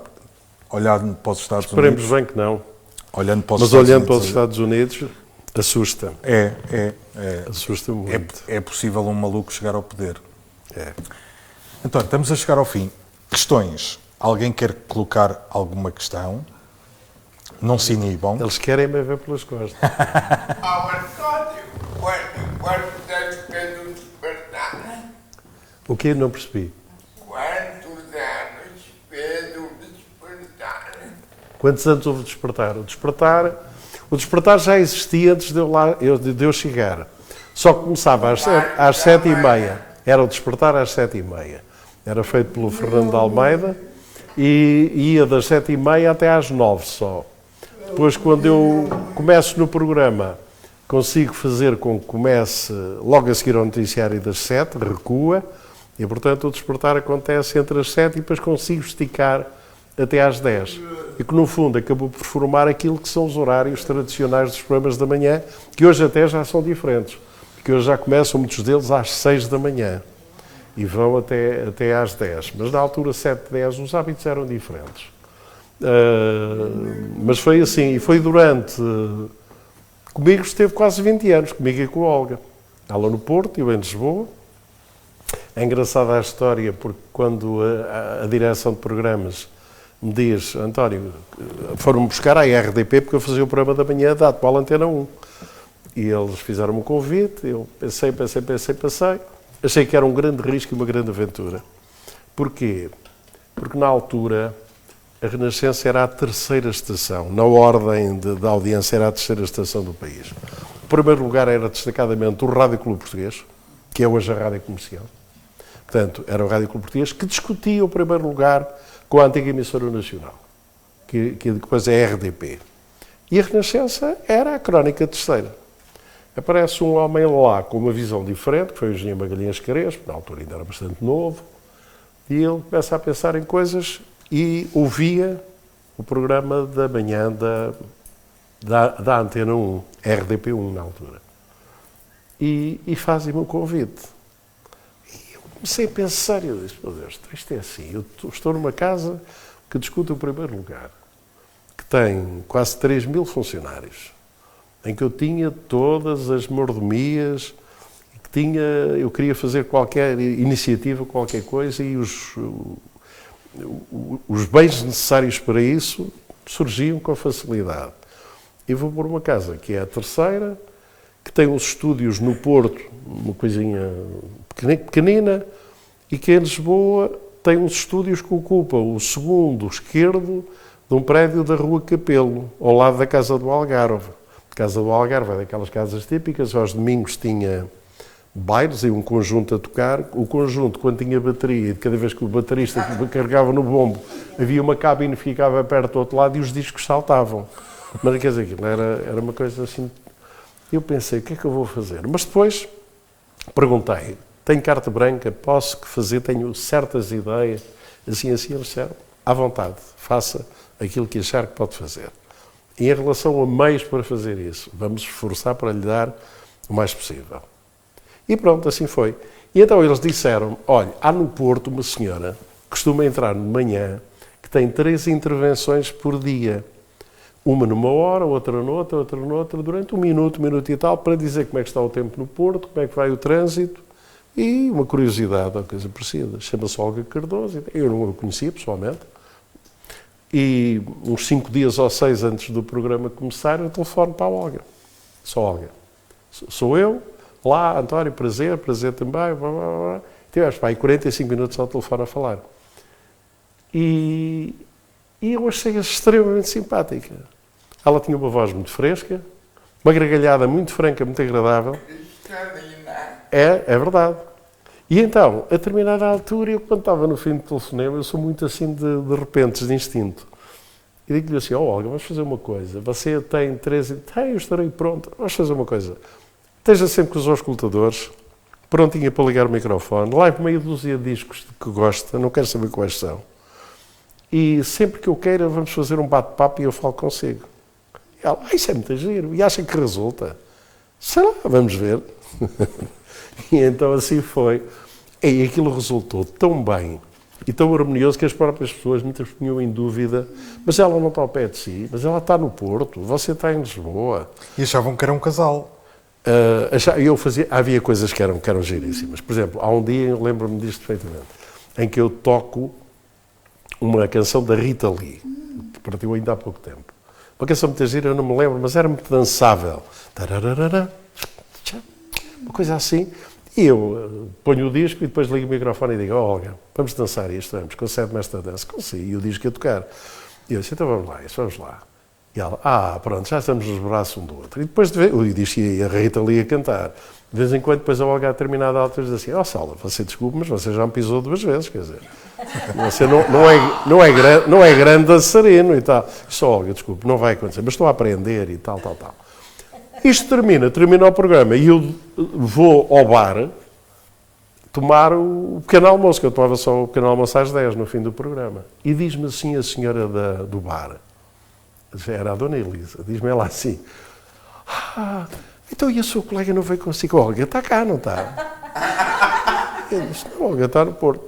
Speaker 2: Olhando para os Estados
Speaker 1: Esperemos
Speaker 2: Unidos...
Speaker 1: bem que não.
Speaker 2: Olhando para os
Speaker 1: Mas
Speaker 2: Estados
Speaker 1: olhando para os
Speaker 2: Unidos,
Speaker 1: Estados Unidos, assusta. Assusta muito.
Speaker 2: É possível um maluco chegar ao poder.
Speaker 1: É.
Speaker 2: Então, estamos a chegar ao fim. Questões. Alguém quer colocar alguma questão? Não se inibam.
Speaker 1: Eles querem-me ver pelas costas.
Speaker 3: António, quantos anos fez o despertar?
Speaker 1: O que não percebi?
Speaker 3: Quantos anos fez o despertar?
Speaker 1: Quantos anos houve de despertar? O despertar já existia antes de eu chegar. Só que começava às 7h30. Era o despertar às 7h30. Era feito pelo Fernando de Almeida e ia das 7h30 até às 9 só. Depois, quando eu começo no programa, consigo fazer com que comece logo a seguir ao noticiário das 7, recua, e portanto o despertar acontece entre as 7 e depois consigo esticar até às 10. E que no fundo acabou por formar aquilo que são os horários tradicionais dos programas da manhã, que hoje até já são diferentes, porque hoje já começam muitos deles às 6 da manhã e vão até às 10. Mas na altura 7, 10 os hábitos eram diferentes. Mas foi assim, e foi durante... Comigo esteve quase 20 anos, comigo e com a Olga. Ela no Porto, eu em Lisboa. É engraçada a história, porque quando a direção de programas me diz, António, foram-me buscar à RDP, porque eu fazia o programa da manhã da atual Antena 1. E eles fizeram-me um convite, eu pensei. Achei que era um grande risco e uma grande aventura. Porquê? Porque na altura... A Renascença era a terceira estação, na ordem da audiência era a terceira estação do país. Em primeiro lugar era destacadamente o Rádio Clube Português, que é hoje a Rádio Comercial. Portanto, era o Rádio Clube Português que discutia o primeiro lugar com a antiga emissora nacional, que depois é a RDP. E a Renascença era a Crónica Terceira. Aparece um homem lá com uma visão diferente, que foi o Engenheiro Magalhães Crespo, na altura ainda era bastante novo, e ele começa a pensar em coisas... E ouvia o programa da manhã da Antena 1, RDP1 na altura. E fazem-me um convite. E eu comecei a pensar, eu disse, meu Deus, isto é assim, eu estou numa casa que discute o primeiro lugar, que tem quase 3.000 funcionários, em que eu tinha todas as mordomias, eu queria fazer qualquer iniciativa, qualquer coisa, e os bens necessários para isso surgiam com facilidade. Eu vou pôr uma casa que é a terceira, que tem uns estúdios no Porto, uma coisinha pequenina, e que em Lisboa tem uns estúdios que ocupam o segundo esquerdo de um prédio da Rua Capelo, ao lado da Casa do Algarve. A Casa do Algarve é daquelas casas típicas, aos domingos tinha bailes e um conjunto a tocar. O conjunto, quando tinha bateria, e cada vez que o baterista carregava no bombo, havia uma cabine que ficava perto do outro lado e os discos saltavam. Mas quer dizer, aquilo era uma coisa assim. Eu pensei, o que é que eu vou fazer? Mas depois perguntei, tenho carta branca, posso fazer, tenho certas ideias, assim, eles disseram, à vontade, faça aquilo que achar que pode fazer. E em relação a meios para fazer isso, vamos esforçar para lhe dar o mais possível. E pronto, assim foi. E então eles disseram, olha, há no Porto uma senhora que costuma entrar de manhã, que tem 3 intervenções por dia. Uma numa hora, outra noutra, durante um minuto e tal, para dizer como é que está o tempo no Porto, como é que vai o trânsito, e uma curiosidade, uma coisa parecida. Chama-se Olga Cardoso, eu não a conhecia pessoalmente, e uns 5 dias ou 6 antes do programa começar, eu telefono para a Olga. Só Olga. Sou eu. Olá, António, prazer também. Blá, blá, blá. Tivemos aí 45 minutos ao telefone a falar. E eu achei-a extremamente simpática. Ela tinha uma voz muito fresca, uma gargalhada muito franca, muito agradável. É verdade. E então, a determinada altura, eu quando estava no fim do telefonema, eu sou muito assim de repente, de instinto. E digo-lhe assim, Olga, vamos fazer uma coisa. Você tem 13... eu estarei pronto. Vamos fazer uma coisa. Esteja sempre com os auscultadores, prontinha para ligar o microfone, leve meia dúzia de discos que gosta, não quero saber quais são. E sempre que eu queira, vamos fazer um bate-papo e eu falo consigo. E ela, isso é muito giro, e acha que resulta? Sei lá, vamos ver. E então assim foi. E aquilo resultou tão bem e tão harmonioso que as próprias pessoas muitas punham em dúvida, mas ela não está ao pé de si, mas ela está no Porto, você está em Lisboa.
Speaker 2: E achavam que era um casal.
Speaker 1: Havia coisas que eram giríssimas. Por exemplo, há um dia, eu lembro-me disto perfeitamente, em que eu toco uma canção da Rita Lee, que partiu ainda há pouco tempo. Uma canção muito gira, eu não me lembro, mas era muito dançável. Uma coisa assim. E eu ponho o disco e depois ligo o microfone e digo: Olga, vamos dançar isto, vamos, concede-me esta dança. Consigo, e o disco ia tocar. E eu disse: então vamos lá. E ela: pronto, já estamos nos braços um do outro. E depois o disco e a Rita ali a cantar. De vez em quando, depois a Olga, a determinada altura, diz assim: Sala, você desculpe, mas você já me pisou 2 vezes, quer dizer, você não é grande dançarino e tal. Só Olga, desculpe, não vai acontecer, mas estou a aprender e tal. Isto termina o programa e eu vou ao bar tomar o pequeno almoço, que eu tomava só o pequeno almoço às 10 no fim do programa. E diz-me assim a senhora do bar, era a dona Elisa, diz-me ela assim: então e a sua colega não veio consigo? Olga, está cá, não está? Eu disse: não, Olga, está no Porto.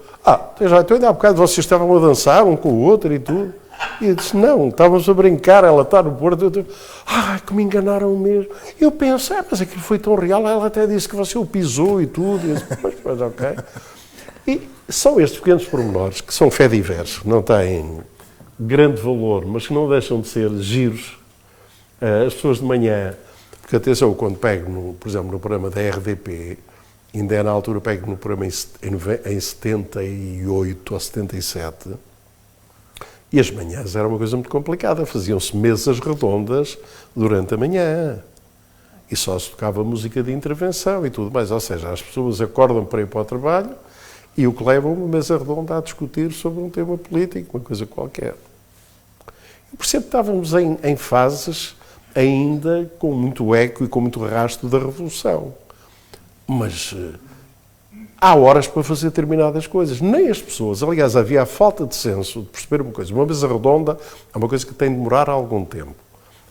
Speaker 1: Então ainda há bocado vocês estavam a dançar um com o outro e tudo. E eu disse: não, estávamos a brincar, ela está no Porto. Que me enganaram mesmo. E eu penso: mas aquilo foi tão real, ela até disse que você o pisou e tudo. E eu disse: pois, ok. E são estes pequenos pormenores, que são fediversos, não têm grande valor, mas que não deixam de ser giros. As pessoas de manhã, porque atenção, quando pego, por exemplo, no programa da RDP, ainda é na altura, pego no programa em 78 ou 77, e as manhãs era uma coisa muito complicada, faziam-se mesas redondas durante a manhã, e só se tocava música de intervenção e tudo mais, ou seja, as pessoas acordam para ir para o trabalho, e o que leva a uma mesa redonda a discutir sobre um tema político, uma coisa qualquer. E por sempre estávamos em fases ainda com muito eco e com muito rastro da Revolução. Mas há horas para fazer determinadas coisas. Nem as pessoas, aliás, havia a falta de senso de perceber uma coisa. Uma mesa redonda é uma coisa que tem de demorar algum tempo.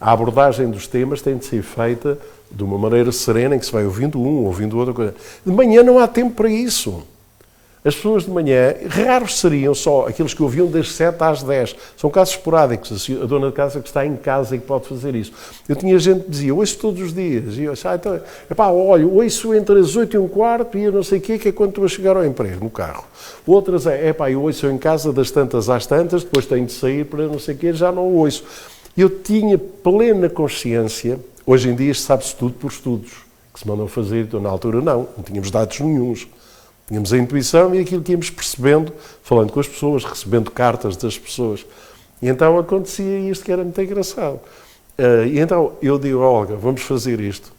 Speaker 1: A abordagem dos temas tem de ser feita de uma maneira serena, em que se vai ouvindo um, ouvindo outra coisa. De manhã não há tempo para isso. As pessoas de manhã, raros seriam só aqueles que ouviam das 7 às 10. São casos esporádicos. A dona de casa que está em casa e que pode fazer isso. Eu tinha gente que dizia: ouço todos os dias. E eu disse: então, olha, ouço entre as 8h15 e eu não sei o quê, que é quando estou a chegar ao emprego, no carro. Outras eu ouço em casa das tantas às tantas, depois tenho de sair para não sei o quê, já não ouço. Eu tinha plena consciência, hoje em dia sabe-se tudo por estudos, que se mandam fazer, então na altura não tínhamos dados nenhuns. Tínhamos a intuição e aquilo que íamos percebendo, falando com as pessoas, recebendo cartas das pessoas. E então acontecia isto que era muito engraçado. E então eu digo: Olga, vamos fazer isto.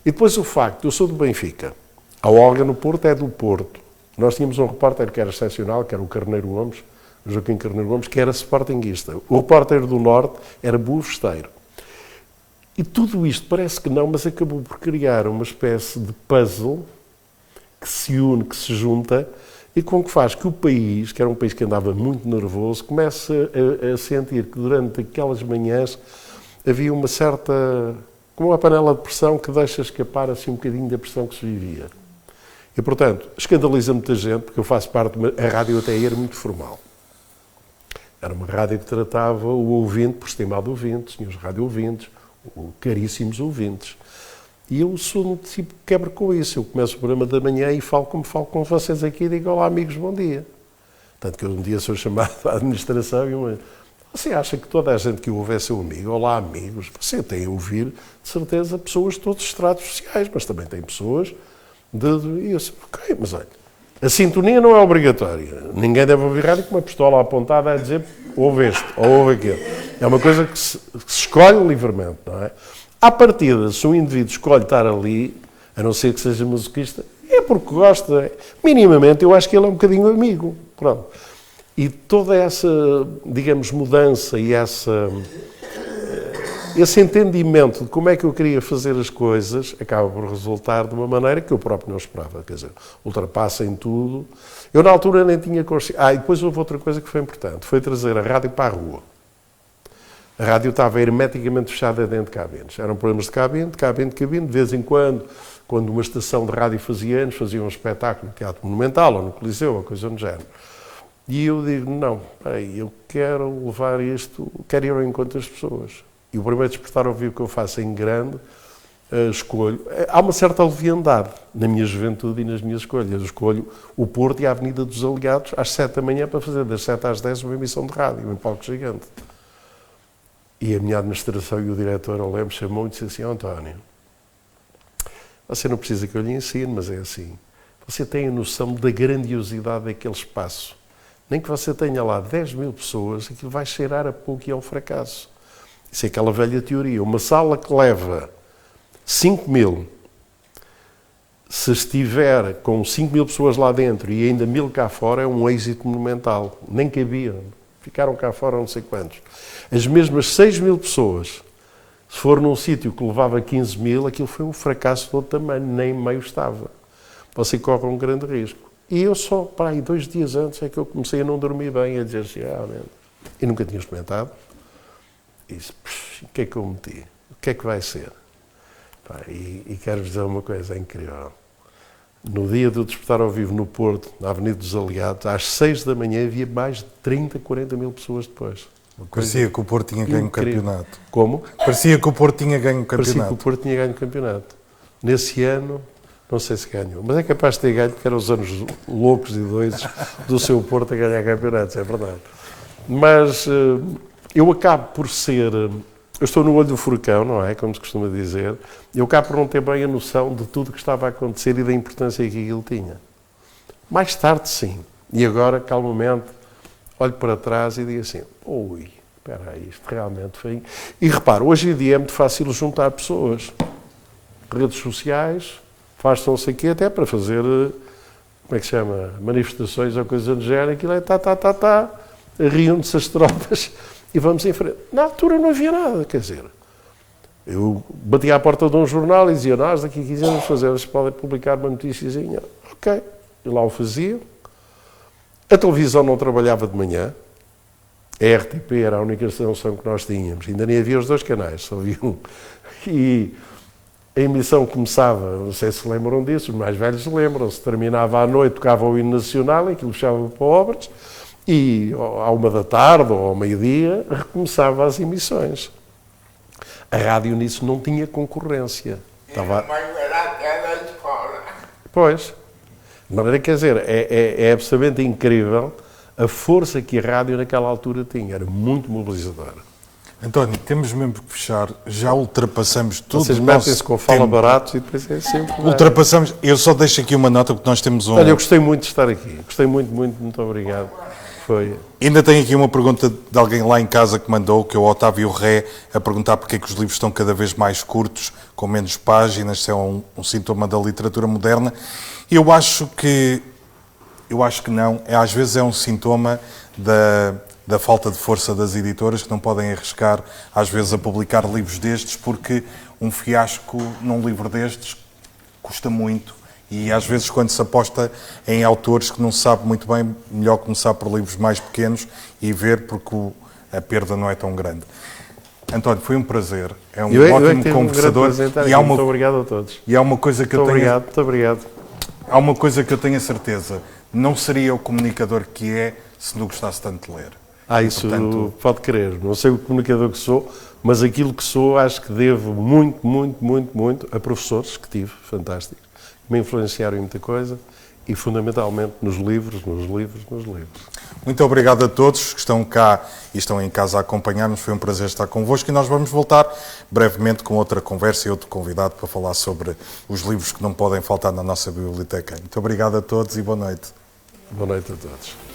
Speaker 1: E depois o facto, eu sou do Benfica, a Olga no Porto é do Porto. Nós tínhamos um repórter que era excepcional, que era o Carneiro Gomes, o Joaquim Carneiro Gomes, que era sportinguista. O repórter do Norte era bufesteiro. E tudo isto parece que não, mas acabou por criar uma espécie de puzzle que se une, que se junta, e com que faz que o país, que era um país que andava muito nervoso, comece a sentir que durante aquelas manhãs havia uma certa, como uma panela de pressão que deixa escapar assim um bocadinho da pressão que se vivia. E, portanto, escandaliza muita gente, porque eu faço parte de a rádio até aí era muito formal. Era uma rádio que tratava o ouvinte por estimado ouvinte, senhores rádio ouvintes, caríssimos ouvintes. E eu sou um tipo que quebro com isso. Eu começo o programa da manhã e falo como falo com vocês aqui e digo: olá amigos, bom dia. Tanto que um dia sou chamado à administração e você acha que toda a gente que ouve é seu amigo? Olá amigos. Você tem a ouvir, de certeza, pessoas de todos os estratos sociais, mas também tem pessoas e eu disse: ok, mas olha, a sintonia não é obrigatória. Ninguém deve ouvir rádio com uma pistola apontada a dizer: ouve este ou ouve aquele. É uma coisa que se escolhe livremente, não é? À partida, se um indivíduo escolhe estar ali, a não ser que seja masoquista, é porque gosta. Minimamente, eu acho que ele é um bocadinho amigo. Pronto. E toda essa, digamos, mudança e esse entendimento de como é que eu queria fazer as coisas acaba por resultar de uma maneira que eu próprio não esperava. Quer dizer, ultrapassa em tudo. Eu, na altura, nem tinha consciência. E depois houve outra coisa que foi importante. Foi trazer a rádio para a rua. A rádio estava hermeticamente fechada dentro de cabines. Eram programas de cabine. De vez em quando uma estação de rádio fazia anos, fazia um espetáculo no Teatro Monumental ou no Coliseu, ou coisa do género. E eu digo, não, eu quero levar isto, quero ir ao encontro das pessoas. E o primeiro despertar ao vivo que eu faço em grande, escolho. Há uma certa leviandade na minha juventude e nas minhas escolhas. Eu escolho o Porto e a Avenida dos Aliados às 7 da manhã para fazer das 7 às 10 uma emissão de rádio, em palco gigante. E a minha administração e o diretor, eu lembro, chamou e disse assim, António, você não precisa que eu lhe ensine, mas é assim. Você tem a noção da grandiosidade daquele espaço. Nem que você tenha lá 10 mil pessoas, aquilo vai cheirar a pouco e é um fracasso. Isso é aquela velha teoria. Uma sala que leva 5 mil, se estiver com 5 mil pessoas lá dentro e ainda 1000 cá fora, é um êxito monumental. Nem cabiam. Ficaram cá fora não sei quantos. As mesmas 6 mil pessoas, se for num sítio que levava 15 mil, aquilo foi um fracasso de todo tamanho, nem meio estava. Você corre um grande risco. E eu só, para aí 2 dias antes, é que eu comecei a não dormir bem, a dizer assim, e nunca tinha experimentado. E disse, o que é que eu meti? O que é que vai ser? E quero-vos dizer uma coisa, é incrível. No dia do Despertar ao Vivo no Porto, na Avenida dos Aliados, às 6 da manhã havia mais de 30, 40 mil pessoas depois.
Speaker 2: Parecia que o Porto tinha ganho o campeonato.
Speaker 1: Como?
Speaker 2: Parecia que o Porto tinha ganho o campeonato.
Speaker 1: Parecia que o Porto tinha ganho o campeonato. Nesse ano, não sei se ganhou, mas é capaz de ter ganho, porque eram os anos loucos e doidos do seu Porto a ganhar campeonatos, é verdade. Mas eu acabo por ser... Eu estou no olho do furacão, não é? Como se costuma dizer. Eu acabo por não ter bem a noção de tudo o que estava a acontecer e da importância que aquilo tinha. Mais tarde, sim. E agora, calmamente, olho para trás e digo assim, ui, espera aí, isto realmente foi... E reparo, hoje em dia é muito fácil juntar pessoas. Redes sociais, faz-se não sei o quê, até para fazer, como é que se chama, manifestações ou coisas do género, aquilo é reúne-se as tropas e vamos em frente. Na altura não havia nada, quer dizer, eu batia à porta de um jornal e dizia, nós daqui 15 anos fazemos, podem publicar uma noticiazinha. Ok, e lá o fazia. A televisão não trabalhava de manhã, a RTP era a única estação que nós tínhamos, ainda nem havia os 2 canais, só havia um. E a emissão começava, não sei se lembram disso, os mais velhos lembram-se, terminava à noite, tocava o hino nacional, aquilo fechava para obras, e à 1 da tarde ou ao meio-dia recomeçava as emissões. A rádio nisso não tinha concorrência.
Speaker 3: Estava... mais barato é da escola.
Speaker 1: Pois. De maneira, quer dizer, é absolutamente incrível a força que a rádio naquela altura tinha. Era muito mobilizadora.
Speaker 2: António, temos mesmo que fechar. Já ultrapassamos tudo.
Speaker 1: Vocês metem-se com fala baratos e depois é sempre...
Speaker 2: Ultrapassamos. Eu só deixo aqui uma nota, porque nós temos um...
Speaker 1: Olha, eu gostei muito de estar aqui. Gostei muito obrigado. Foi...
Speaker 2: Ainda tenho aqui uma pergunta de alguém lá em casa que mandou, que é o Otávio Ré, a perguntar porque é que os livros estão cada vez mais curtos, com menos páginas, se é um sintoma da literatura moderna. Eu acho que não. Às vezes é um sintoma da falta de força das editoras, que não podem arriscar, às vezes, a publicar livros destes, porque um fiasco num livro destes custa muito. E às vezes, quando se aposta em autores que não se sabe muito bem, melhor começar por livros mais pequenos e ver, porque a perda não é tão grande. António, foi um prazer. É um ótimo conversador.
Speaker 1: Muito obrigado a todos.
Speaker 2: E há uma coisa que
Speaker 1: muito obrigado.
Speaker 2: Há uma coisa que eu tenho a certeza. Não seria o comunicador que é se não gostasse tanto de ler.
Speaker 1: Isso portanto... pode crer. Não sei o comunicador que sou, mas aquilo que sou acho que devo muito a professores que tive, fantásticos, que me influenciaram em muita coisa e fundamentalmente nos livros.
Speaker 2: Muito obrigado a todos que estão cá e estão em casa a acompanhar-nos. Foi um prazer estar convosco e nós vamos voltar brevemente com outra conversa e outro convidado para falar sobre os livros que não podem faltar na nossa biblioteca. Muito obrigado a todos e boa noite.
Speaker 1: Boa noite a todos.